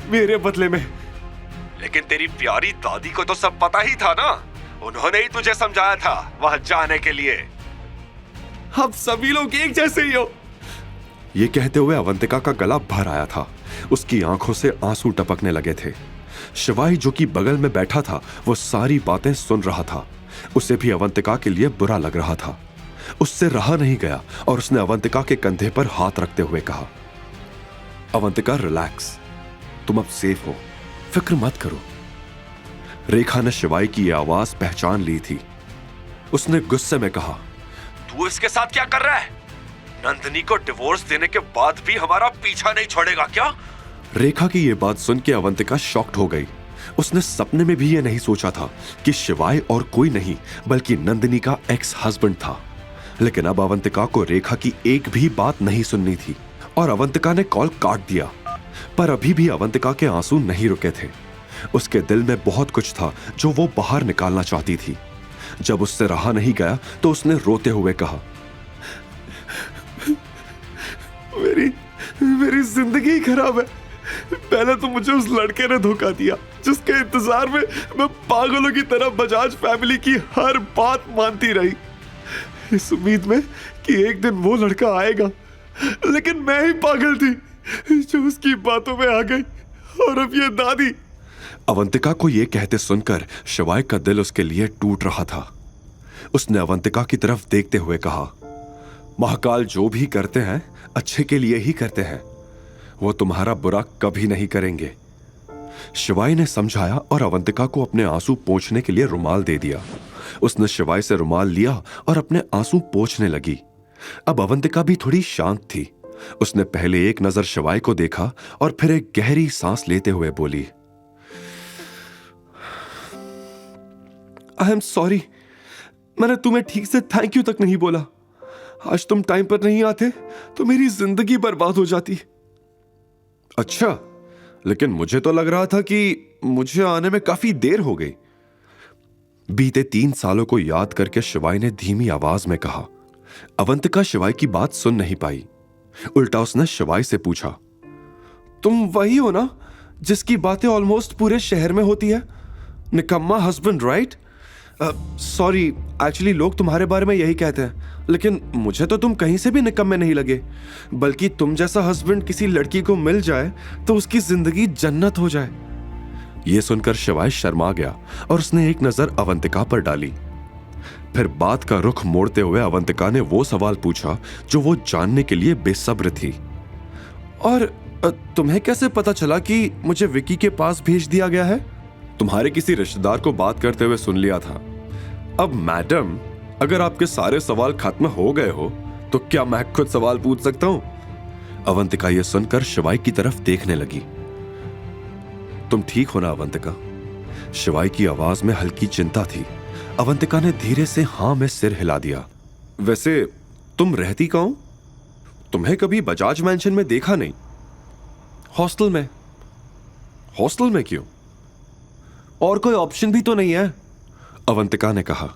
मेरे बदले में। लेकिन तेरी प्यारी दादी को तो सब पता ही था ना, उन्होंने ही तुझे समझाया था वहां जाने के लिए। अब सभी लोग एक जैसे ही हो। ये कहते हुए अवंतिका का गला भर आया था। उसकी आंखों से आंसू टपकने लगे थे। शिवाई जो कि बगल में बैठा था, वो सारी बातें सुन रहा था। उसे भी अवंतिका के लिए बुरा लग रहा था। उससे रहा नहीं गया और उसने अवंतिका के कंधे पर हाथ रखते हुए कहा, अवंतिका रिलैक्स, तुम अब सेफ हो, फिक्र मत करो। रेखा ने शिवाई की यह आवाज पहचान ली थी। उसने गुस्से में कहा, तू इसके साथ क्या कर रहा है? नंदिनी को डिवोर्स देने के बाद भी हमारा पीछा नहीं छोड़ेगा क्या? रेखा की यह बात सुन के अवंतिका शॉक्ड हो गई। उसने सपने में भी यह नहीं सोचा था कि शिवाय और कोई नहीं बल्कि नंदिनी का एक्स हस्बैंड था। लेकिन अब अवंतिका को रेखा की एक भी बात नहीं सुननी थी और अवंतिका ने कॉल काट दिया। पर अभी भी अवंतिका के आंसू नहीं रुके थे। उसके दिल में बहुत कुछ था जो वो बाहर निकालना चाहती थी। जब उससे रहा नहीं गया तो उसने रोते हुए कहा, मेरी जिंदगी ही खराब है। पहले तो मुझे उस लड़के ने धोखा दिया जिसके इंतजार में मैं पागलों की तरह बजाज फैमिली की हर बात मानती रही, इस उम्मीद में कि एक दिन वो लड़का आएगा। लेकिन मैं ही पागल थी जो उसकी बातों में आ गई। और अब ये दादी। अवंतिका को ये कहते सुनकर शिवाय का दिल उसके लिए टूट रहा था। उसने अवंतिका की तरफ देखते हुए कहा, महाकाल जो भी करते हैं अच्छे के लिए ही करते हैं, वो तुम्हारा बुरा कभी नहीं करेंगे। शिवाय ने समझाया और अवंतिका को अपने आंसू पोंछने के लिए रुमाल दे दिया। उसने शिवाय से रुमाल लिया और अपने आंसू पोंछने लगी। अब अवंतिका भी थोड़ी शांत थी। उसने पहले एक नजर शिवाय को देखा और फिर एक गहरी सांस लेते हुए बोली, आई एम सॉरी, मैंने तुम्हें ठीक से थैंक यू तक नहीं बोला। आज तुम टाइम पर नहीं आते तो मेरी जिंदगी बर्बाद हो जाती। अच्छा, लेकिन मुझे तो लग रहा था कि मुझे आने में काफी देर हो गई। बीते 3 सालों को याद करके शिवाय ने धीमी आवाज में कहा। अवंतिका शिवाय की बात सुन नहीं पाई। उल्टा उसने शिवाय से पूछा, तुम वही हो ना जिसकी बातें ऑलमोस्ट पूरे शहर में होती है? निकम्मा हस्बैंड, राइट? सॉरी, एक्चुअली लोग तुम्हारे बारे में यही कहते हैं, लेकिन मुझे तो तुम कहीं से भी निकम्मे नहीं लगे। बल्कि तुम जैसा हस्बैंड किसी लड़की को मिल जाए तो उसकी जिंदगी जन्नत हो जाए। यह सुनकर शिवाय शर्मा गया और उसने एक नजर अवंतिका पर डाली। फिर बात का रुख मोड़ते हुए अवंतिका ने वो सवाल पूछा जो वो जानने के लिए बेसब्र थी। और तुम्हें कैसे पता चला कि मुझे विकी के पास भेज दिया गया है? तुम्हारे किसी रिश्तेदार को बात करते हुए सुन लिया था। अब मैडम, अगर आपके सारे सवाल खत्म हो गए हो तो क्या मैं खुद सवाल पूछ सकता हूं? अवंतिका यह सुनकर शिवाय की तरफ देखने लगी। तुम ठीक हो ना अवंतिका? शिवाय की आवाज में हल्की चिंता थी। अवंतिका ने धीरे से हां में सिर हिला दिया। वैसे तुम रहती कहाँ हो? तुम्हें कभी बजाज मैंशन में देखा नहीं। हॉस्टल में? हॉस्टल में क्यों? और कोई ऑप्शन भी तो नहीं है, अवंतिका ने कहा।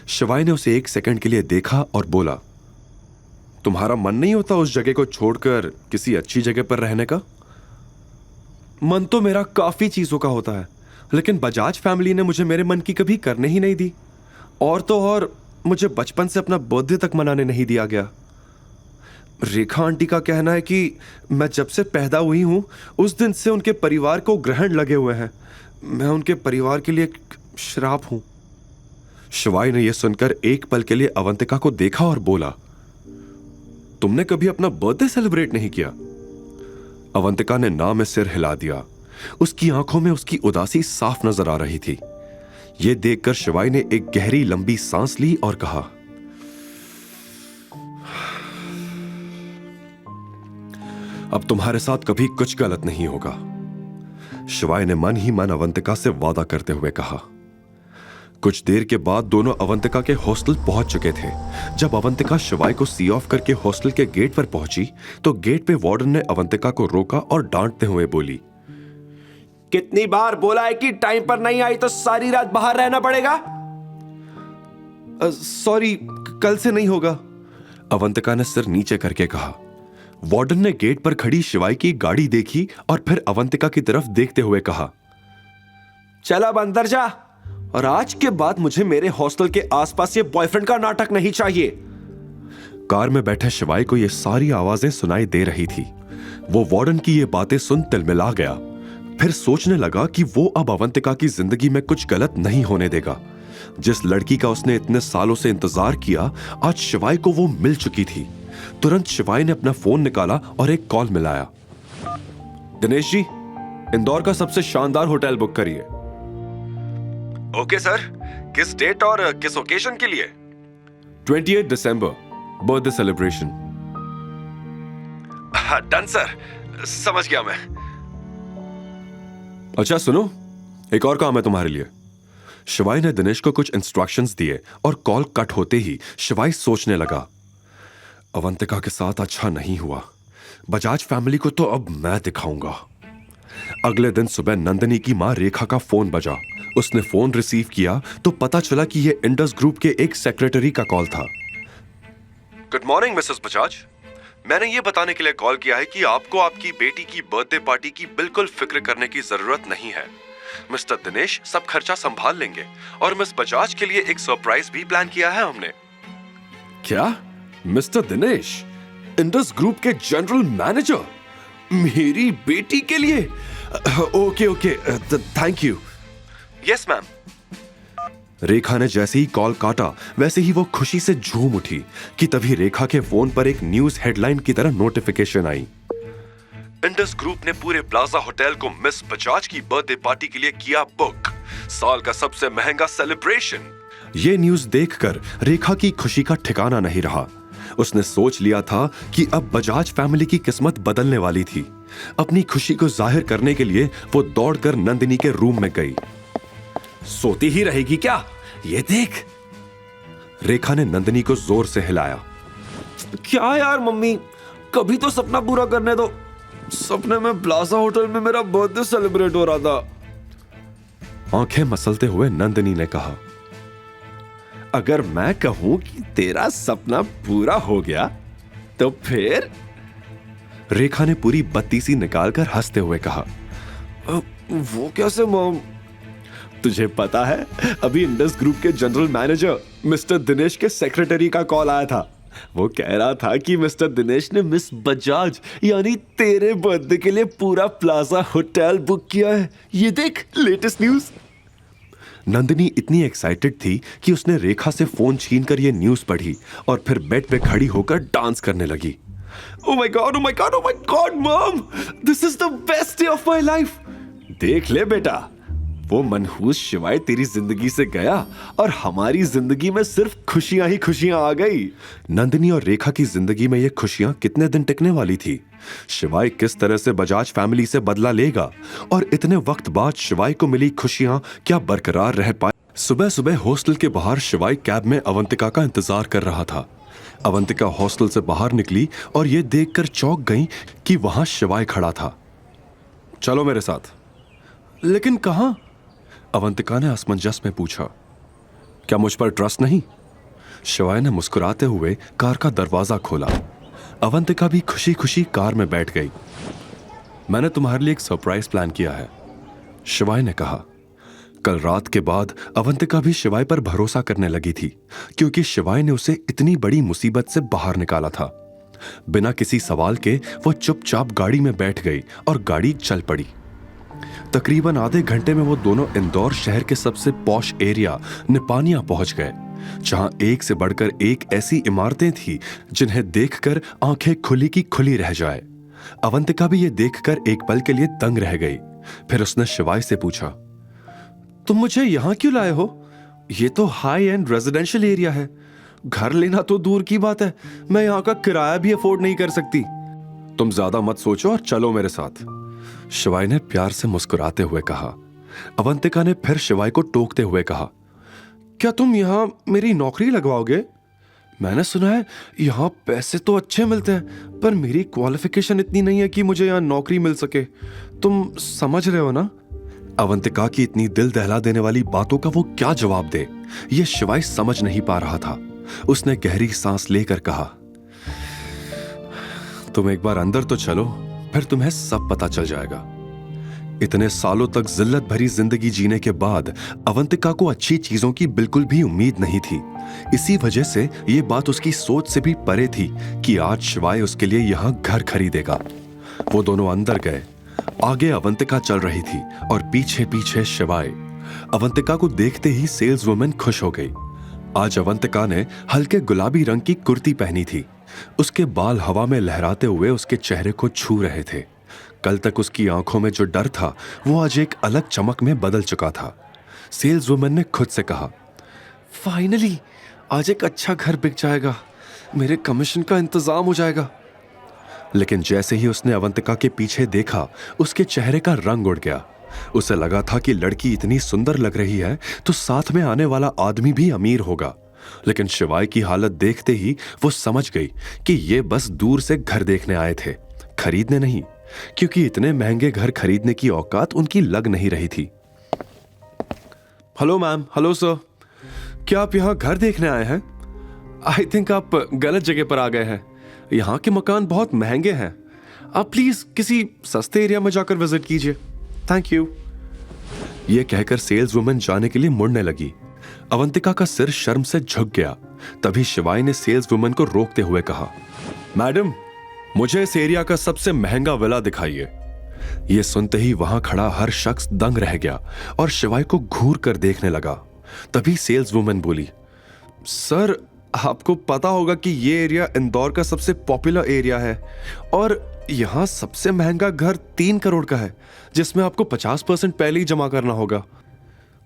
शिवाय ने उसे 1 सेकंड के लिए देखा और बोला, तुम्हारा मन नहीं होता उस जगह को छोड़कर किसी अच्छी जगह पर रहने का? मन तो मेरा काफी चीजों का होता है, लेकिन बजाज फैमिली ने मुझे मेरे मन की कभी करने ही नहीं दी। और तो और मुझे बचपन से अपना बर्थडे तक मनाने नहीं दिया गया। रेखा आंटी का कहना है कि मैं जब से पैदा हुई हूं उस दिन से उनके परिवार को ग्रहण लगे हुए हैं। मैं उनके परिवार के लिए श्राप हूं। शिवाय ने यह सुनकर एक पल के लिए अवंतिका को देखा और बोला, तुमने कभी अपना बर्थडे सेलिब्रेट नहीं किया? अवंतिका ने ना में सिर हिला दिया। उसकी आंखों में उसकी उदासी साफ नजर आ रही थी। यह देखकर शिवाय ने एक गहरी लंबी सांस ली और कहा, अब तुम्हारे साथ कभी कुछ गलत नहीं होगा। शिवाय ने मन ही मन अवंतिका से वादा करते हुए कहा। कुछ देर के बाद दोनों अवंतिका के हॉस्टल पहुंच चुके थे। जब अवंतिका शिवाय को सी ऑफ करके हॉस्टल के गेट पर पहुंची तो गेट पे वार्डन ने अवंतिका को रोका और डांटते हुए बोली, कितनी बार बोला है कि टाइम पर नहीं आई तो सारी रात बाहर रहना पड़ेगा? सॉरी, कल से नहीं होगा। अवंतिका ने सिर नीचे करके कहा। वार्डन ने गेट पर खड़ी शिवाय की गाड़ी देखी और फिर अवंतिका की तरफ देखते हुए कहा, चल अब अंदर जा, और आज के बाद मुझे मेरे हॉस्टल के आसपास ये बॉयफ्रेंड का नाटक नहीं चाहिए। कार में बैठे शिवाय को ये सारी आवाजें सुनाई दे रही थी। वो वार्डन की ये बातें सुन तिलमिला गया। फिर सोचने लगा कि वो अब अवंतिका की जिंदगी में कुछ गलत नहीं होने देगा। जिस लड़की का उसने इतने सालों से इंतजार किया, आज शिवाय को वो मिल चुकी थी। तुरंत शिवाय ने अपना फोन निकाला और एक कॉल मिलाया। दिनेश जी, इंदौर का सबसे शानदार होटल बुक करिए। ओके सर, किस डेट और किस ओकेजन के लिए? 28 दिसंबर, बर्थडे सेलिब्रेशन। डन सर, समझ गया मैं। अच्छा सुनो, एक और काम है तुम्हारे लिए। शिवाय ने दिनेश को कुछ इंस्ट्रक्शंस दिए और कॉल कट होते ही शिवाय सोचने लगा, अवंतिका के साथ अच्छा नहीं हुआ। बजाज फैमिली को तो अब मैं दिखाऊंगा। अगले दिन सुबह नंदिनी की मां रेखा का फोन बजा। उसने फोन रिसीव किया तो पता चला कि यह इंडस ग्रुप के एक सेक्रेटरी का कॉल था। गुड मॉर्निंग मिसेस बजाज, मैंने ये बताने के लिए कॉल किया है कि आपको आपकी बेटी की बर्थडे पार्टी की बिल्कुल फिक्र करने की जरूरत नहीं है। मिस्टर दिनेश सब खर्चा संभाल लेंगे और मिस बजाज के लिए एक सरप्राइज भी प्लान किया है हमने। क्या? मिस्टर दिनेश, इंडस ग्रुप के जनरल मैनेजर, मेरी बेटी के लिए? Okay okay, thank you. Yes ma'am. Rekha ने जैसे ही कॉल काटा वैसे ही वो खुशी से झूम उठी कि तभी रेखा के फोन पर एक न्यूज हेडलाइन की तरह नोटिफिकेशन आई। इंडस ग्रुप ने पूरे प्लाजा होटल को मिस बजाज की बर्थडे पार्टी के लिए किया बुक। साल का सबसे महंगा सेलिब्रेशन। ये न्यूज देखकर रेखा की खुशी का ठिकाना नहीं रहा। उसने सोच लिया था कि अब बजाज फैमिली की किस्मत बदलने वाली थी। अपनी खुशी को जाहिर करने के लिए वो दौड़कर नंदिनी के रूम में गई। सोती ही रहेगी क्या? ये देख। रेखा ने नंदिनी को जोर से हिलाया। क्या यार मम्मी, कभी तो सपना पूरा करने दो। सपने में प्लाजा होटल में मेरा बर्थडे सेलिब्रेट हो रहा था। आंखें मसलते हुए नंदिनी ने कहा, अगर मैं कहूं कि तेरा सपना पूरा हो गया तो फिर? रेखा ने पूरी बत्तीसी निकालकर हंसते हुए कहा, वो कैसे मॉम? तुझे पता है, अभी इंडस ग्रुप के जनरल मैनेजर मिस्टर दिनेश के सेक्रेटरी का कॉल आया था। वो कह रहा था कि मिस्टर दिनेश ने मिस बजाज यानी तेरे बर्थडे के लिए पूरा प्लाजा होटल बुक किया है। ये देख, लेटेस्ट न्यूज। नंदिनी इतनी एक्साइटेड थी कि उसने रेखा से फोन छीनकर यह न्यूज पढ़ी और फिर बेड पे खड़ी होकर डांस करने लगी। Oh my God, oh my God, oh my God, mom! This is the best day of my life. देख ले बेटा, वो मनहूस शिवाय तेरी जिंदगी से गया और हमारी जिंदगी में सिर्फ खुशियां ही खुशियां आ गई। नंदिनी और रेखा की जिंदगी में ये खुशियां कितने दिन टिकने वाली थी? शिवाय किस तरह से बजाज फैमिली से बदला लेगा और इतने वक्त बाद शिवाय को मिली खुशियां क्या बरकरार रह पाए? सुबह सुबह हॉस्टल के बाहर शिवाय कैब में अवंतिका का इंतजार कर रहा था। अवंतिका हॉस्टल से बाहर निकली और ये देखकर चौंक गई कि वहां शिवाय खड़ा था। चलो मेरे साथ। लेकिन कहां? अवंतिका ने असमंजस में पूछा। क्या मुझ पर ट्रस्ट नहीं? शिवाय ने मुस्कुराते हुए कार का दरवाजा खोला। अवंतिका भी खुशी खुशी कार में बैठ गई। मैंने तुम्हारे लिए एक सरप्राइज प्लान किया है, शिवाय ने कहा। कल रात के बाद अवंतिका भी शिवाय पर भरोसा करने लगी थी, क्योंकि शिवाय ने उसे इतनी बड़ी मुसीबत से बाहर निकाला था। बिना किसी सवाल के वो चुपचाप गाड़ी में बैठ गई और गाड़ी चल पड़ी। तकरीबन आधे घंटे में वो दोनों इंदौर शहर के सबसे पॉश एरिया निपानिया पहुंच गए, जहां एक से बढ़कर एक ऐसी इमारतें थी जिन्हें देखकर आंखें खुली की खुली रह जाए। अवंतिका भी ये देखकर एक पल के लिए दंग रह गई। फिर उसने शिवाय से पूछा, तुम मुझे यहां क्यों लाए हो? ये तो हाई एंड रेजिडेंशियल एरिया है। घर लेना तो दूर की बात है, मैं यहां का किराया भी अफोर्ड नहीं कर सकती। तुम ज्यादा मत सोचो और चलो मेरे साथ, शिवाय ने प्यार से मुस्कुराते हुए कहा। अवंतिका ने फिर शिवाय को टोकते हुए कहा, क्या तुम यहां मेरी नौकरी लगवाओगे? मैंने सुना है यहां पैसे तो अच्छे मिलते हैं, पर मेरी क्वालिफिकेशन इतनी नहीं है कि मुझे यहां नौकरी मिल सके। तुम समझ रहे हो ना? अवंतिका की इतनी दिल दहला देने वाली बातों का वो क्या जवाब दे, ये शिवाय समझ नहीं पा रहा था। उसने गहरी सांस लेकर कहा, तुम एक बार अंदर तो चलो, फिर तुम्हें सब पता चल जाएगा। इतने सालों तक जिल्लत भरी जिंदगी जीने के बाद अवंतिका को अच्छी चीजों की बिल्कुल भी उम्मीद नहीं थी। इसी वजह से ये बात उसकी सोच से भी परे थी कि आज शिवाय उसके लिए यहां घर खरीदेगा। वो दोनों अंदर गए। आगे अवंतिका चल रही थी और पीछे पीछे शिवाय। अवंतिका को देखते ही सेल्स वुमेन खुश हो गई। आज अवंतिका ने हल्के गुलाबी रंग की कुर्ती पहनी थी। उसके बाल हवा में लहराते हुए उसके चेहरे को छू रहे थे। कल तक उसकी आंखों में जो डर था वो आज एक अलग चमक में बदल चुका था। सेल्स वुमेन ने खुद से कहा, फाइनली आज एक अच्छा घर बिक जाएगा, मेरे कमीशन का इंतजाम हो जाएगा। लेकिन जैसे ही उसने अवंतिका के पीछे देखा, उसके चेहरे का रंग उड़ गया। उसे लगा था कि लड़की इतनी सुंदर लग रही है तो साथ में आने वाला आदमी भी अमीर होगा। लेकिन शिवाय की हालत देखते ही वो समझ गई कि ये बस दूर से घर देखने आए थे, खरीदने नहीं, क्योंकि इतने महंगे घर खरीदने की औकात उनकी लग नहीं रही थी। हेलो मैम, हेलो सर, क्या आप यहाँ घर देखने आए हैं? आई थिंक आप गलत जगह पर आ गए हैं। यहाँ के मकान बहुत महंगे हैं। आप प्लीज किसी सस्ते एरिया में जाकर विजिट कीजिए, थैंक यू। ये कहकर सेल्स वुमेन जाने के लिए मुड़ने लगी। अवंतिका का सिर शर्म से झुक गया। तभी शिवाय ने सेल्स वुमेन को रोकते हुए कहा, मैडम, मुझे इस एरिया का सबसे महंगा विला दिखाइए। यह सुनते ही वहां खड़ा हर शख्स दंग रह गया और शिवाय को घूर कर देखने लगा। तभी सेल्स वुमेन बोली, सर, आपको पता होगा कि यह एरिया इंदौर का सबसे पॉपुलर एरिया है और यहां सबसे महंगा घर 3 करोड़ का है, जिसमें आपको 50% पहले ही जमा करना होगा।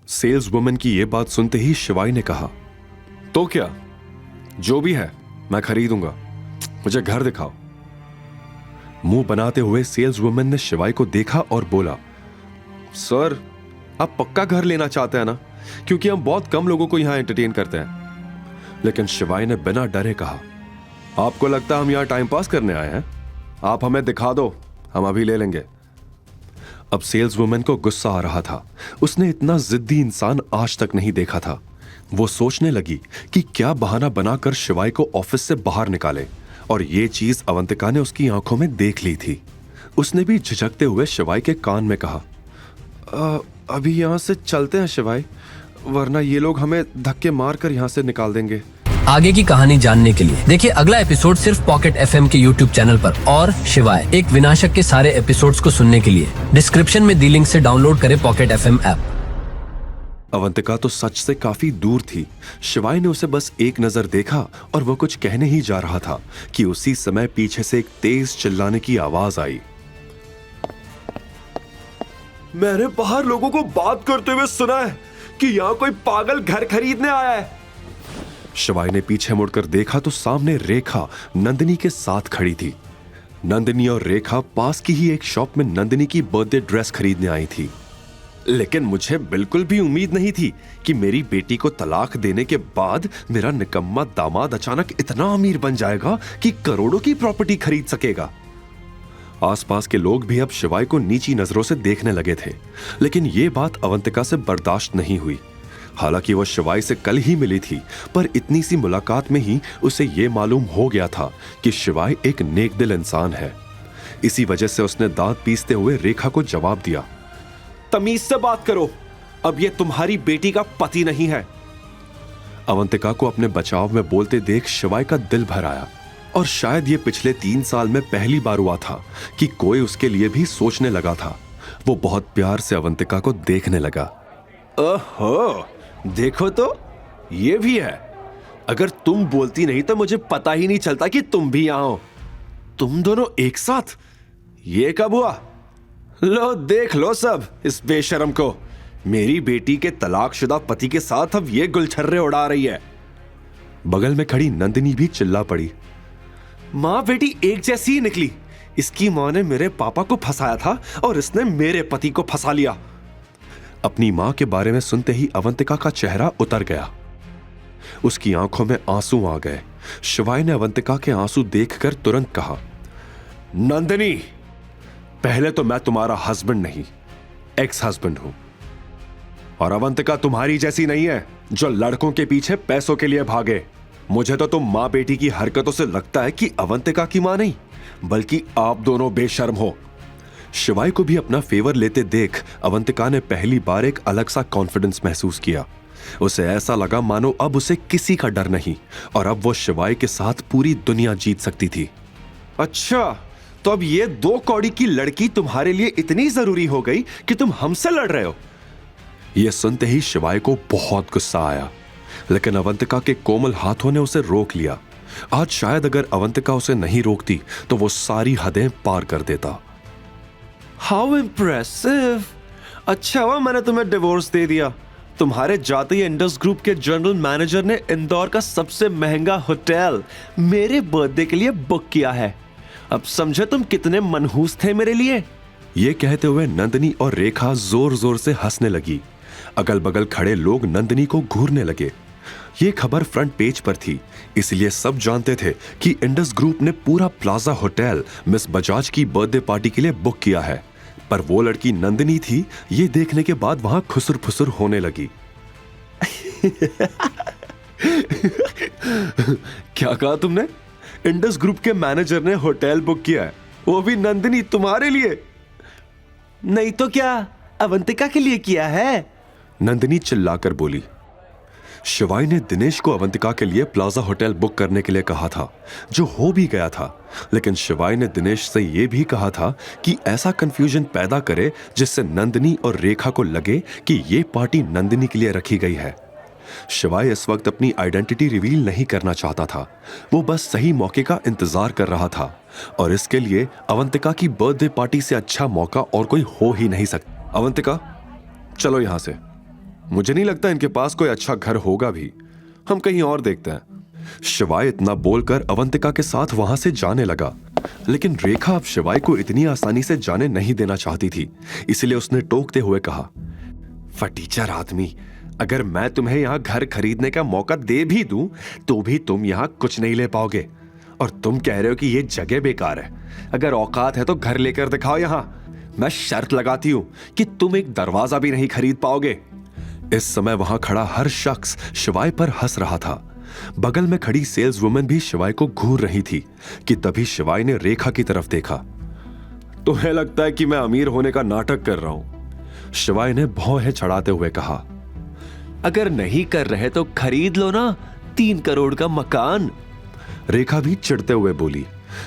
सेल्स वुमेन की यह बात सुनते ही शिवाय ने कहा, तो क्या, जो भी है मैं खरीदूंगा, मुझे घर दिखाओ। मुंह बनाते हुए सेल्स वुमेन ने शिवाय को देखा और बोला, सर, आप पक्का घर लेना चाहते हैं ना? क्योंकि हम बहुत कम लोगों को यहां एंटरटेन करते हैं। लेकिन शिवाय ने बिना डरे कहा, आपको लगता है हम यहां टाइम पास करने आए हैं? आप हमें दिखा दो, हम अभी ले लेंगे। अब सेल्स वुमेन को गुस्सा आ रहा था। उसने इतना जिद्दी इंसान आज तक नहीं देखा था। वो सोचने लगी कि क्या बहाना बनाकर शिवाय को ऑफिस से बाहर निकाले, और ये चीज अवंतिका ने उसकी आंखों में देख ली थी। उसने भी झिझकते हुए शिवाय के कान में कहा, अभी यहां से चलते हैं शिवाय, वरना ये लोग हमें धक्के मारकर यहां से निकाल देंगे। आगे की कहानी जानने के लिए देखिए अगला एपिसोड सिर्फ पॉकेट एफएम के यूट्यूब चैनल पर। और शिवाय एक विनाशक के सारे एपिसोड्स को सुनने के लिए डिस्क्रिप्शन में दी लिंक से डाउनलोड करें पॉकेट एफएम ऐप। अवंतिका तो सच से काफी दूर थी। शिवाय ने उसे बस एक नजर देखा और वो कुछ कहने ही जा रहा था कि उसी समय पीछे से एक तेज चिल्लाने की आवाज आई। मैंने बाहर लोगों को बात करते हुए सुना है कि यहाँ कोई पागल घर खरीदने आया है। शिवाय ने पीछे मुड़कर देखा तो सामने रेखा नंदिनी के साथ खड़ी थी। नंदिनी और रेखा पास की ही एक शॉप में नंदिनी की बर्थडे ड्रेस खरीदने आई थी। लेकिन मुझे बिल्कुल भी उम्मीद नहीं थी कि मेरी बेटी को तलाक देने के बाद मेरा निकम्मा दामाद अचानक इतना अमीर बन जाएगा कि करोड़ों की प्रॉपर्टी खरीद सकेगा। आसपास के लोग भी अब शिवाय को नीची नजरों से देखने लगे थे, लेकिन यह बात अवंतिका से बर्दाश्त नहीं हुई। हालांकि वह शिवाय से कल ही मिली थी, पर इतनी सी मुलाकात में ही उसे यह मालूम हो गया था कि शिवाय एक नेकदिल इंसान है। इसी वजह से उसने दांत पीसते हुए रेखा को जवाब दिया, तमीज से बात करो, अब ये तुम्हारी बेटी का पति नहीं है। अवंतिका को अपने बचाव में बोलते देख शिवाय का दिल भर आया और शायद ये पिछले 3 साल में पहली बार हुआ था कि कोई उसके लिए भी सोचने लगा था। वो बहुत प्यार से अवंतिका को देखने लगा। ओहो, देखो तो ये भी है। अगर तुम बोलती नहीं तो मुझे पता ही नहीं चलता कि तुम भी यहां हो। तुम दोनों एक साथ, ये कब हुआ? लो देख लो सब इस बेशरम को। मेरी बेटी के तलाकशुदा पति के साथ अब ये गुलछर्रे उड़ा रही है। बगल में खड़ी नंदिनी भी चिल्ला पड़ी। माँ बेटी एक जैसी ही निकली। इसकी माँ ने मेरे पापा को फंसाया था और इसने मेरे पति को फंसा लिया। अपनी माँ के बारे में सुनते ही अवंतिका का चेहरा उतर गया। उसकी आंखों में आंसू आ गए। शिवाय ने अवंतिका के आंसू देखकर तुरंत कहा, नंदिनी, पहले तो मैं तुम्हारा हस्बैंड नहीं, एक्स हस्बैंड हूं। और अवंतिका तुम्हारी जैसी नहीं है जो लड़कों के पीछे पैसों के लिए भागे। मुझे तो तुम मां बेटी की हरकतों से लगता है कि अवंतिका की मां नहीं बल्कि आप दोनों बेशर्म हो। शिवाय को भी अपना फेवर लेते देख अवंतिका ने पहली बार एक अलग सा कॉन्फिडेंस महसूस किया। उसे ऐसा लगा मानो अब उसे किसी का डर नहीं और अब वो शिवाय के साथ पूरी दुनिया जीत सकती थी। अच्छा, तो अब ये 2 कौड़ी की लड़की तुम्हारे लिए इतनी जरूरी हो गई कि तुम हमसे लड़ रहे हो? यह सुनते ही शिवाय को बहुत गुस्सा आया, लेकिन अवंतिका के कोमल हाथों ने उसे रोक लिया। आज शायद अगर अवंतिका उसे नहीं रोकती तो वो सारी हदें पार कर देता। How impressive! अच्छा हुआ मैंने तुम्हें डिवोर्स दे दिया। तुम्हारे जाते ही इंडस ग्रुप के जनरल मैनेजर ने इंदौर का सबसे महंगा होटल मेरे बर्थडे के लिए बुक किया है। अब समझे तुम कितने मनहूस थे मेरे लिए। ये कहते हुए नंदिनी और रेखा जोर जोर से हंसने लगी। अगल बगल खड़े लोग नंदिनी को घूरने लगे। ये खबर फ्रंट पेज पर थी, इसलिए सब जानते थे कि इंडस ग्रुप ने पूरा प्लाजा होटल मिस बजाज की बर्थडे पार्टी के लिए बुक किया है। पर वो लड़की नंदिनी थी, ये देखने के बाद वहां खुसुर फुसुर होने लगी। क्या कहा तुमने? इंडस ग्रुप के मैनेजर ने होटल बुक किया है, वो भी नंदिनी तुम्हारे लिए? नहीं तो क्या अवंतिका के लिए किया है? नंदिनी चिल्लाकर बोली। शिवाय ने दिनेश को अवंतिका के लिए प्लाजा होटल बुक करने के लिए कहा था, जो हो भी गया था। लेकिन शिवाय ने दिनेश से यह भी कहा था कि ऐसा कंफ्यूजन पैदा करे जिससे नंदिनी और रेखा को लगे कि यह पार्टी नंदिनी के लिए रखी गई है। शिवाय इस वक्त अपनी आइडेंटिटी रिवील नहीं करना चाहता था, वो बस सही मौके का इंतजार कर रहा था और इसके लिए अवंतिका की बर्थडे पार्टी से अच्छा मौका और कोई हो ही नहीं सकता। अवंतिका, चलो यहां से। मुझे नहीं लगता इनके पास कोई अच्छा घर होगा भी, हम कहीं और देखते हैं। शिवाय इतना बोलकर अवंतिका के साथ वहां से जाने लगा, लेकिन रेखा अब शिवाय को इतनी आसानी से जाने नहीं देना चाहती थी, इसलिए उसने टोकते हुए कहा, फटीचर आदमी, अगर मैं तुम्हें यहां घर खरीदने का मौका दे भी दूं तो भी तुम यहां कुछ नहीं ले पाओगे। और तुम कह रहे हो कि ये जगह बेकार है। अगर औकात है तो घर लेकर दिखाओ यहां। मैं शर्त लगाती हूं कि तुम एक दरवाजा भी नहीं खरीद पाओगे। इस समय वहां खड़ा हर शख्स शिवाय पर हंस रहा था। बगल में खड़ी सेल्स वुमेन भी शिवाय को घूर रही थी कि तभी शिवाय ने रेखा की तरफ देखा। तुम्हें लगता है कि मैं अमीर होने का नाटक कर रहा हूं? शिवाय ने भौहें चढ़ाते हुए कहा। अगर नहीं कर रहे तो खरीद लो ना 3 करोड़ का मकान। रेखा भी चिढ़ते हुए बोली।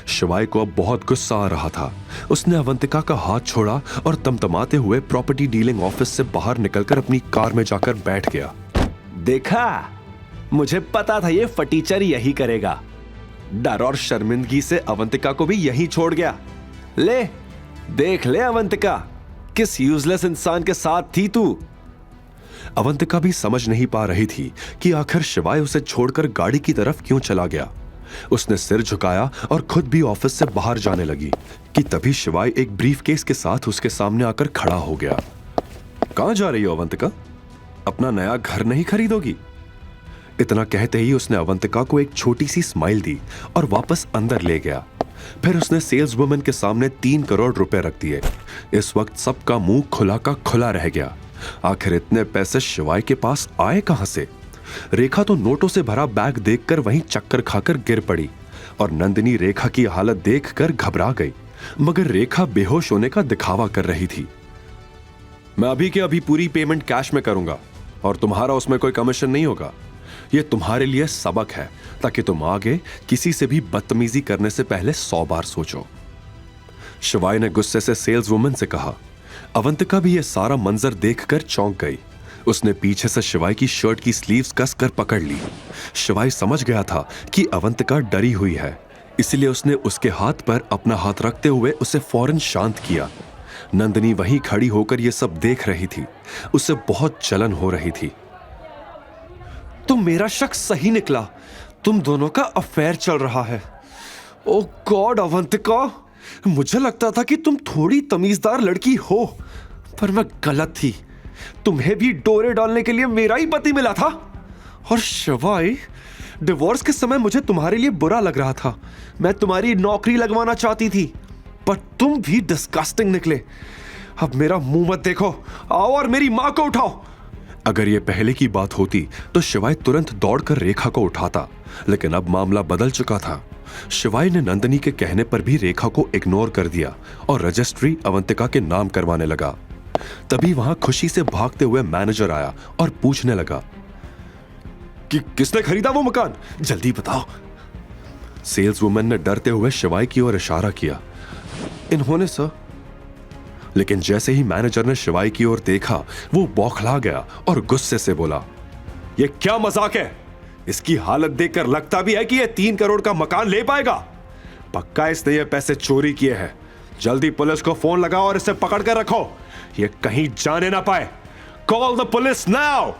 शिवाय को अब बहुत गुस्सा आ रहा था। उसने अवंतिका का हाथ छोड़ा और तमतमाते हुए प्रॉपर्टी डीलिंग ऑफिस से बाहर निकलकर अपनी कार में जाकर बैठ गया। देखा, मुझे पता था ये फटीचर यही करेगा। डर और शर्मिंदगी से अवंतिका को भी यही छोड़ गया। ले देख ले अवंतिका, किस यूजलेस इंसान के साथ थी तू। अवंतिका भी समझ नहीं पा रही थी कि आखिर शिवाय उसे छोड़कर गाड़ी की तरफ क्यों चला गया। उसने सिर झुकाया और खुद भी ऑफिस से बाहर जाने लगी कि तभी शिवाय एक ब्रीफकेस के साथ उसके सामने आकर खड़ा हो गया। कहां जा रही हो अवंतिका? अपना नया घर नहीं खरीदोगी? इतना कहते ही उसने अवंतिका को एक छोटी सी स्माइल दी और वापस अंदर ले गया। फिर उसने सेल्स वुमन के सामने 3 करोड़ रुपए रख दिए। इस वक्त सबका मुंह खुला का खुला रह गया। आखिर इतने पैसे शिवाय के पास आए कहां से? रेखा तो नोटों से भरा बैग देखकर वहीं चक्कर खाकर गिर पड़ी और नंदिनी रेखा की हालत देखकर घबरा गई, मगर रेखा बेहोश होने का दिखावा कर रही थी। मैं अभी के अभी पूरी पेमेंट कैश में करूंगा और तुम्हारा उसमें कोई कमीशन नहीं होगा। ये तुम्हारे लिए सबक है ताकि तुम आगे किसी से भी बदतमीजी करने से पहले 100 बार सोचो। शिवाय ने गुस्से से सेल्स वुमन से कहा। अवंतिका भी ये सारा मंजर देखकर चौंक गई। उसने पीछे से शिवाय की शर्ट की स्लीव्स कसकर पकड़ ली। शिवाय समझ गया था कि अवंतिका डरी हुई है, इसलिए उसने उसके हाथ पर अपना हाथ रखते हुए उसे फौरन शांत किया। नंदिनी वहीं खड़ी होकर यह सब देख रही थी। उसे बहुत जलन हो रही थी। तो मेरा शक सही निकला, तुम दोनों का अफेयर चल रहा है। ओ गॉड अवंतिका, मुझे लगता था कि तुम थोड़ी तमीजदार लड़की हो, पर मैं गलत थी। तुम्हें भी डोरे डालने के लिए मेरा ही पति मिला था। और शिवाय, डिवोर्स के समय मुझे तुम्हारे लिए बुरा लग रहा था। मैं तुम्हारी नौकरी लगवाना चाहती थी, पर तुम भी डिस्गस्टिंग निकले। अब मेरा मुंह मत देखो, आओ और मेरी मां को उठाओ। अगर यह पहले की बात होती तो शिवाय तुरंत दौड़कर रेखा को उठाता, लेकिन अब मामला बदल चुका था। शिवाय ने नंदिनी के कहने पर भी रेखा को इग्नोर कर दिया और रजिस्ट्री अवंतिका के नाम करवाने लगा। तभी वहां खुशी से भागते हुए मैनेजर आया और पूछने लगा कि किसने खरीदा वो मकान, जल्दी बताओ। सेल्स वुमन ने डरते हुए शिवाय की ओर इशारा किया। इन्होंने सर। लेकिन जैसे ही मैनेजर ने शिवाय की ओर देखा, वो बौखला गया और गुस्से से बोला, यह क्या मजाक है? इसकी हालत देखकर लगता भी है कि यह 3 करोड़ का मकान ले पाएगा। पक्का इसने ये पैसे चोरी किए हैं। जल्दी पुलिस को फोन लगाओ और इसे पकड़ कर रखो, ये कहीं जाने ना पाए। Call the police now.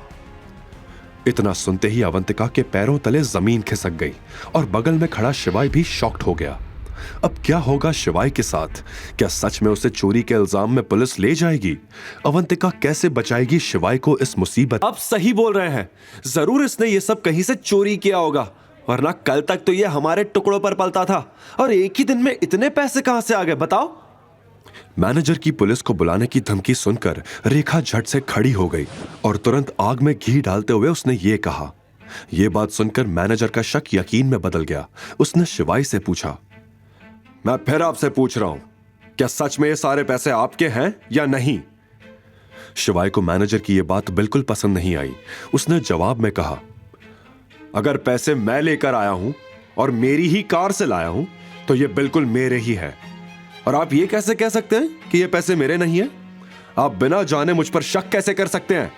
इतना सुनते ही अवंतिका के पैरों तले जमीन खिसक गई और बगल में खड़ा शिवाय भी शॉक्ड हो गया। अब क्या होगा शिवाय के साथ? क्या सच में उसे चोरी के इल्जाम में पुलिस ले जाएगी? अवंतिका कैसे बचाएगी शिवाय को इस मुसीबत? आप सही बोल रहे हैं, जरूर इसने ये सब कहीं से चोरी किया होगा, वरना कल तक तो ये हमारे टुकड़ों पर पलता था, और एक ही दिन में इतने पैसे कहां से आ गए बताओ? मैनेजर की पुलिस को बुलाने की धमकी सुनकर रेखा झट से खड़ी हो गई और तुरंत आग में घी डालते हुए उसने ये कहा। यह बात सुनकर मैनेजर का शक यकीन में बदल गया। उसने शिवाय से पूछा, मैं फिर आपसे पूछ रहा हूं, क्या सच में ये सारे पैसे आपके हैं या नहीं? शिवाय को मैनेजर की यह बात बिल्कुल पसंद नहीं आई। उसने जवाब में कहा, अगर पैसे मैं लेकर आया हूं और मेरी ही कार से लाया हूं तो ये बिल्कुल मेरे ही है। और आप ये कैसे कह सकते हैं कि ये पैसे मेरे नहीं है? आप बिना जाने मुझ पर शक कैसे कर सकते हैं?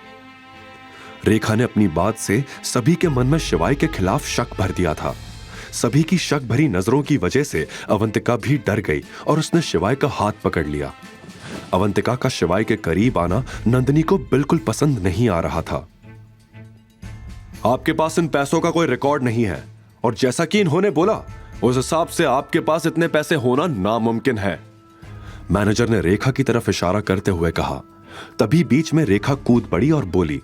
रेखा ने अपनी बात से सभी के मन में शिवाय के खिलाफ शक भर दिया था। सभी की शक भरी नजरों की वजह से अवंतिका भी डर गई और उसने शिवाय का हाथ पकड़ लिया। अवंतिका का शिवाय के करीब आना नंदिनी को बिल्कुल पसंद नहीं आ रहा था। आपके पास इन पैसों का कोई रिकॉर्ड नहीं है, और जैसा कि इन्होंने बोला उस हिसाब से आपके पास इतने पैसे होना नामुमकिन है। मैनेजर ने रेखा की तरफ इशारा करते हुए कहा। तभी बीच में रेखा कूद पड़ी और बोली,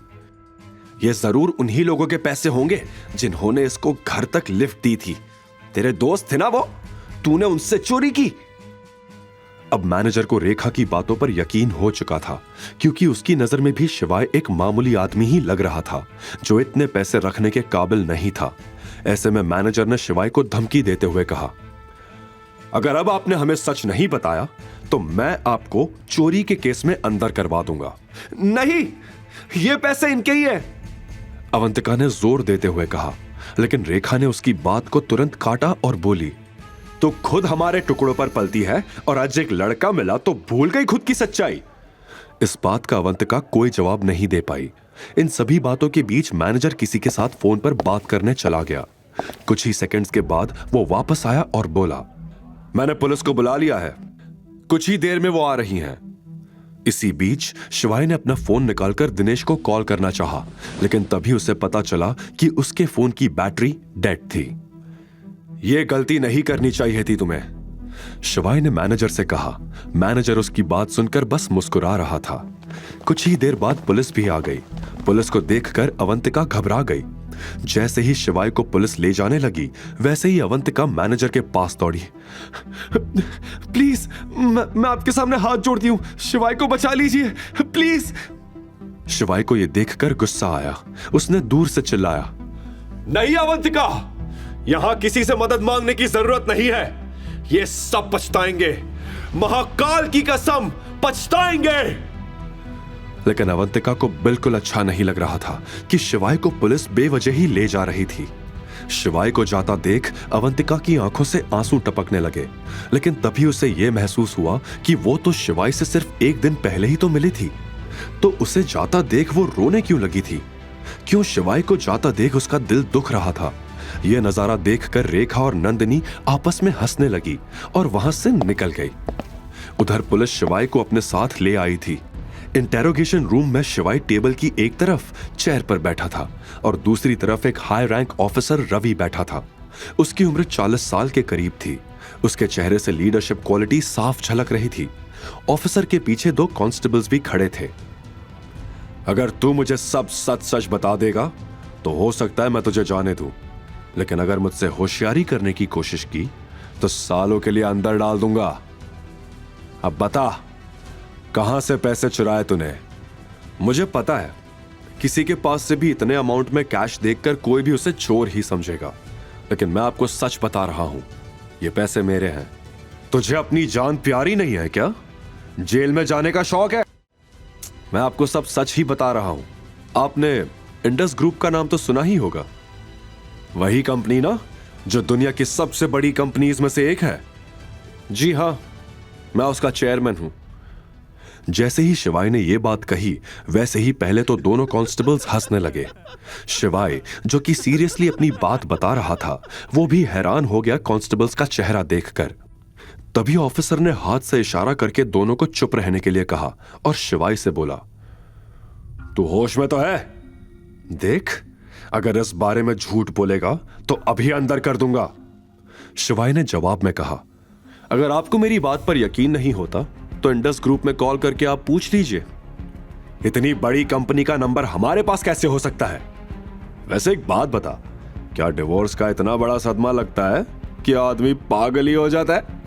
ये जरूर उन्हीं लोगों के पैसे होंगे जिन्होंने इसको घर तक लिफ्ट दी थी। तेरे दोस्त थे ना वो, तूने उनसे चोरी की। अब मैनेजर को रेखा की बातों पर यकीन हो चुका था, क्योंकि उसकी नजर में भी शिवाय एक मामूली आदमी ही लग रहा था जो इतने पैसे रखने के काबिल नहीं था। ऐसे में मैनेजर ने शिवाय को धमकी देते हुए कहा, अगर अब आपने हमें सच नहीं बताया तो मैं आपको चोरी के केस में अंदर करवा दूंगा। नहीं, ये पैसे इनके ही हैं, अवंतिका ने जोर देते हुए कहा। लेकिन रेखा ने उसकी बात को तुरंत काटा और बोली, तो खुद हमारे टुकड़ों पर पलती है और आज एक लड़का मिला तो भूल गई खुद की सच्चाई। इस बात का अवंतिका कोई जवाब नहीं दे पाई। इन सभी बातों के बीच मैनेजर किसी के साथ फोन पर बात करने चला गया। कुछ ही सेकंड्स के बाद वो वापस आया और बोला, मैंने पुलिस को बुला लिया है, कुछ ही देर में वो आ रही हैं। इसी बीच शिवाय ने अपना फोन निकालकर दिनेश को कॉल करना चाहा, लेकिन तभी उसे पता चला कि उसके फोन की बैटरी डेड थी। यह गलती नहीं करनी चाहिए थी तुम्हें, शिवाय ने मैनेजर से कहा। मैनेजर उसकी बात सुनकर बस मुस्कुरा रहा था। कुछ ही देर बाद पुलिस भी आ गई। पुलिस को देखकर अवंतिका घबरा गई। जैसे ही शिवाय को पुलिस ले जाने लगी, वैसे ही अवंतिका मैनेजर के पास दौड़ी। प्लीज, मैं आपके सामने हाथ जोड़ती हूं, शिवाय को बचा लीजिए प्लीज। शिवाय को यह देखकर गुस्सा आया। उसने दूर से चिल्लाया, नहीं अवंतिका, यहां किसी से मदद मांगने की जरूरत नहीं है। ये सब पछताएंगे, महाकाल की कसम पछताएंगे। लेकिन अवंतिका को बिल्कुल अच्छा नहीं लग रहा था कि शिवाय को पुलिस बेवजह ही ले जा रही थी। शिवाय को जाता देख अवंतिका की आंखों से आंसू टपकने लगे, लेकिन तभी उसे यह महसूस हुआ कि वो तो शिवाय से सिर्फ एक दिन पहले ही तो मिली थी, तो उसे जाता देख वो रोने क्यों लगी थी? क्यों शिवाय को जाता देख उसका दिल दुख रहा था? यह नजारा देखकर रेखा और नंदिनी आपस में हंसने लगी और वहां से निकल गई। उधर पुलिस शिवाय को अपने साथ ले आई थी। इंटेरोगेशन रूम में शिवाय टेबल की एक तरफ चेयर पर बैठा था और दूसरी तरफ एक हाई रैंक ऑफिसर रवि बैठा था। उसकी उम्र 40 साल के करीब थी। उसके चेहरे से लीडरशिप क्वालिटी साफ झलक रही थी। ऑफिसर के पीछे 2 कांस्टेबल्स भी खड़े थे। अगर तू मुझे सब सच सच बता देगा तो हो सकता है मैं तुझे जाने दूं, लेकिन अगर मुझसे होशियारी करने की कोशिश की तो सालों के लिए अंदर डाल दूंगा। अब बता, कहां से पैसे चुराए तूने? मुझे पता है किसी के पास से भी इतने अमाउंट में कैश देखकर कोई भी उसे चोर ही समझेगा, लेकिन मैं आपको सच बता रहा हूं, ये पैसे मेरे हैं। तुझे अपनी जान प्यारी नहीं है क्या? जेल में जाने का शौक है? मैं आपको सब सच ही बता रहा हूं। आपने इंडस ग्रुप का नाम तो सुना ही होगा, वही कंपनी ना जो दुनिया की सबसे बड़ी कंपनीज में से एक है। जी हां, मैं उसका चेयरमैन हूं। जैसे ही शिवाय ने यह बात कही वैसे ही पहले तो दोनों कांस्टेबल्स हंसने लगे। शिवाय जो कि सीरियसली अपनी बात बता रहा था वो भी हैरान हो गया कांस्टेबल्स का चेहरा देखकर। तभी ऑफिसर ने हाथ से इशारा करके दोनों को चुप रहने के लिए कहा और शिवाय से बोला, तू होश में तो है? देख, अगर इस बारे में झूठ बोलेगा तो अभी अंदर कर दूंगा। शिवाय ने जवाब में कहा, अगर आपको मेरी बात पर यकीन नहीं होता तो इंडस ग्रुप में कॉल करके आप पूछ लीजिए। इतनी बड़ी कंपनी का नंबर हमारे पास कैसे हो सकता है? वैसे एक बात बता, क्या डिवोर्स का इतना बड़ा सदमा लगता है कि आदमी पागल ही हो जाता है?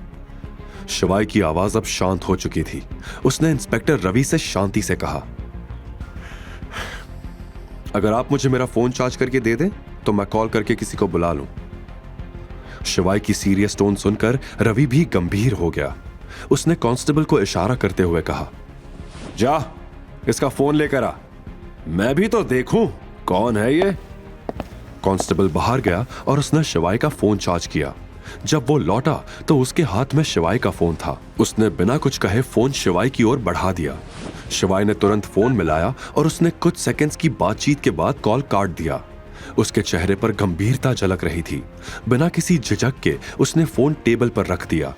शिवाय की आवाज अब शांत हो चुकी थी। उसने इंस्पेक्टर रवि से शांति से कहा, अगर आप मुझे मेरा फोन चार्ज करके दे दें तो मैं कॉल करके किसी को बुला लूं। शिवाय की सीरियस टोन सुनकर रवि भी गंभीर हो गया। उसने कांस्टेबल को इशारा करते हुए कहा, जा इसका फोन लेकर आ, मैं भी तो देखूं कौन है ये। कांस्टेबल बाहर गया और उसने शिवाय का फोन चार्ज किया। जब वो लौटा तो उसके हाथ में शिवाय का फोन था। उसने बिना कुछ कहे फोन शिवाय की ओर बढ़ा दिया। शिवाय ने तुरंत फोन मिलाया और उसने कुछ सेकंड्स की बातचीत के बाद कॉल काट दिया। उसके चेहरे पर गंभीरता झलक रही थी। बिना किसी झिझक के उसने फोन टेबल पर रख दिया।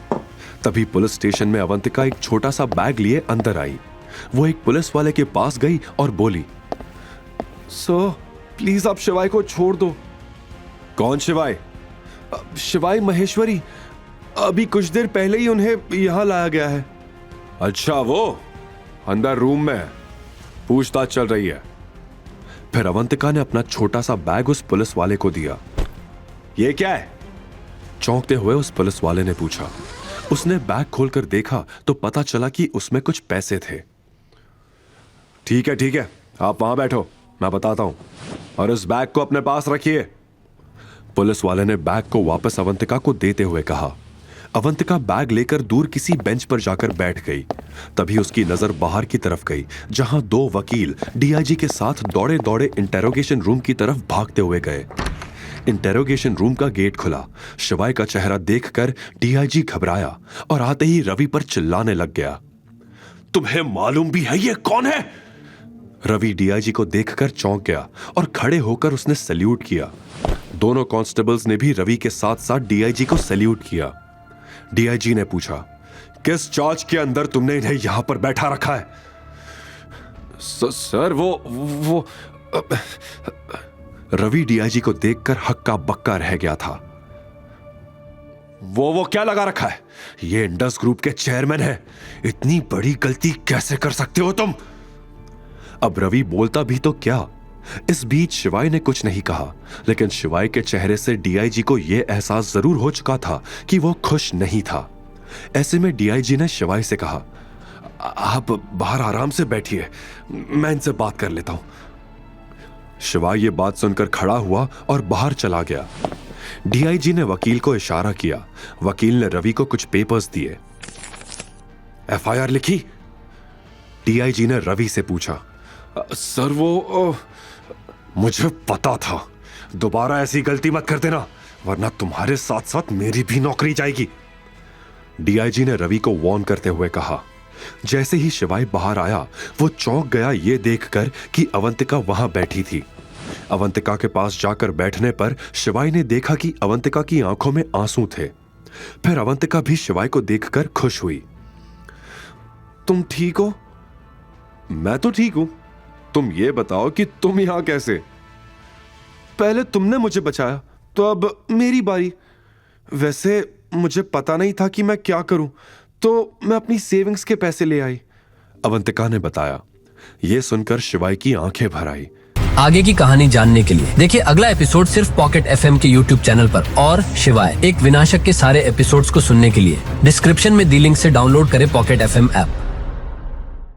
तभी पुलिस स्टेशन में अवंतिका एक छोटा सा बैग लिए अंदर आई। वो एक पुलिस वाले के पास गई और बोली, सर प्लीज आप शिवाय को छोड़ दो। कौन शिवाय? शिवाय महेश्वरी, अभी कुछ देर पहले ही उन्हें यहां लाया गया है। अच्छा, वो अंदर रूम में पूछताछ चल रही है। फिर अवंतिका ने अपना छोटा सा बैग उस पुलिस वाले को दिया। ये क्या है? चौंकते हुए उस पुलिस वाले ने पूछा। उसने बैग खोलकर देखा तो पता चला कि उसमें कुछ पैसे थे। ठीक है, आप वहां बैठो, मैं बताता हूं, और इस बैग को अपने पास रखिए। पुलिस वाले ने बैग को वापस अवंतिका को देते हुए कहा। अवंतिका बैग लेकर दूर किसी बेंच पर जाकर बैठ गई। तभी उसकी नजर बाहर की तरफ गई, जहां 2 वकील डीआईजी के साथ दौड़े दौड़े इंटेरोगेशन रूम की तरफ भागते हुए गए। इंटेरोगेशन रूम का गेट खुला। शिवाय का चेहरा देखकर डीआईजी घबराया और आते ही रवि पर चिल्लाने लग गया, तुम्हें मालूम भी है ये कौन है? रवि डीआईजी को देखकर चौंक गया और खड़े होकर उसने सैल्यूट किया। दोनों कांस्टेबल्स ने भी रवि के साथ साथ डीआईजी को सैल्यूट किया। डीआईजी ने पूछा, किस चार्ज के अंदर तुमने इन्हें यहां पर बैठा रखा है? सर वो रवि डीआईजी को देखकर हक्का बक्का रह गया था। वो क्या लगा रखा है? ये इंडस ग्रुप के चेयरमैन है, इतनी बड़ी गलती कैसे कर सकते हो तुम? अब रवि बोलता भी तो क्या। इस बीच शिवाय ने कुछ नहीं कहा, लेकिन शिवाय के चेहरे से डीआईजी को यह एहसास जरूर हो चुका था कि वो खुश नहीं था। ऐसे में डीआईजी ने शिवाय से कहा, आप बाहर आराम से बैठिए, मैं इनसे बात कर लेता हूं। शिवाय ये बात सुनकर खड़ा हुआ और बाहर चला गया। डीआईजी ने वकील को इशारा किया। वकील ने रवि को कुछ पेपर्स दिए। एफआईआर लिखी? डीआईजी ने रवि से पूछा, सर वो मुझे पता था, दोबारा ऐसी गलती मत कर देना वरना तुम्हारे साथ साथ मेरी भी नौकरी जाएगी। डीआईजी ने रवि को वार्न करते हुए कहा। जैसे ही शिवाय बाहर आया वो चौंक गया ये देखकर कि अवंतिका वहां बैठी थी। अवंतिका के पास जाकर बैठने पर शिवाय ने देखा कि अवंतिका की आंखों में आंसू थे। फिर अवंतिका भी शिवाय को देखकर खुश हुई। तुम ठीक हो? मैं तो ठीक हूं, तुम ये बताओ कि तुम यहां कैसे? पहले तुमने मुझे बचाया तो अब मेरी बारी। वैसे मुझे पता नहीं था कि मैं क्या करूं, तो मैं अपनी सेविंग्स के पैसे ले आई, अवंतिका ने बताया। यह सुनकर शिवाय की आंखें भर आई। आगे की कहानी जानने के लिए देखिए अगला एपिसोड सिर्फ पॉकेट एफएम के यूट्यूब चैनल पर। और शिवाय एक विनाशक के सारे एपिसोड्स को सुनने के लिए डिस्क्रिप्शन में दी लिंक से डाउनलोड करें पॉकेट एफएम ऐप।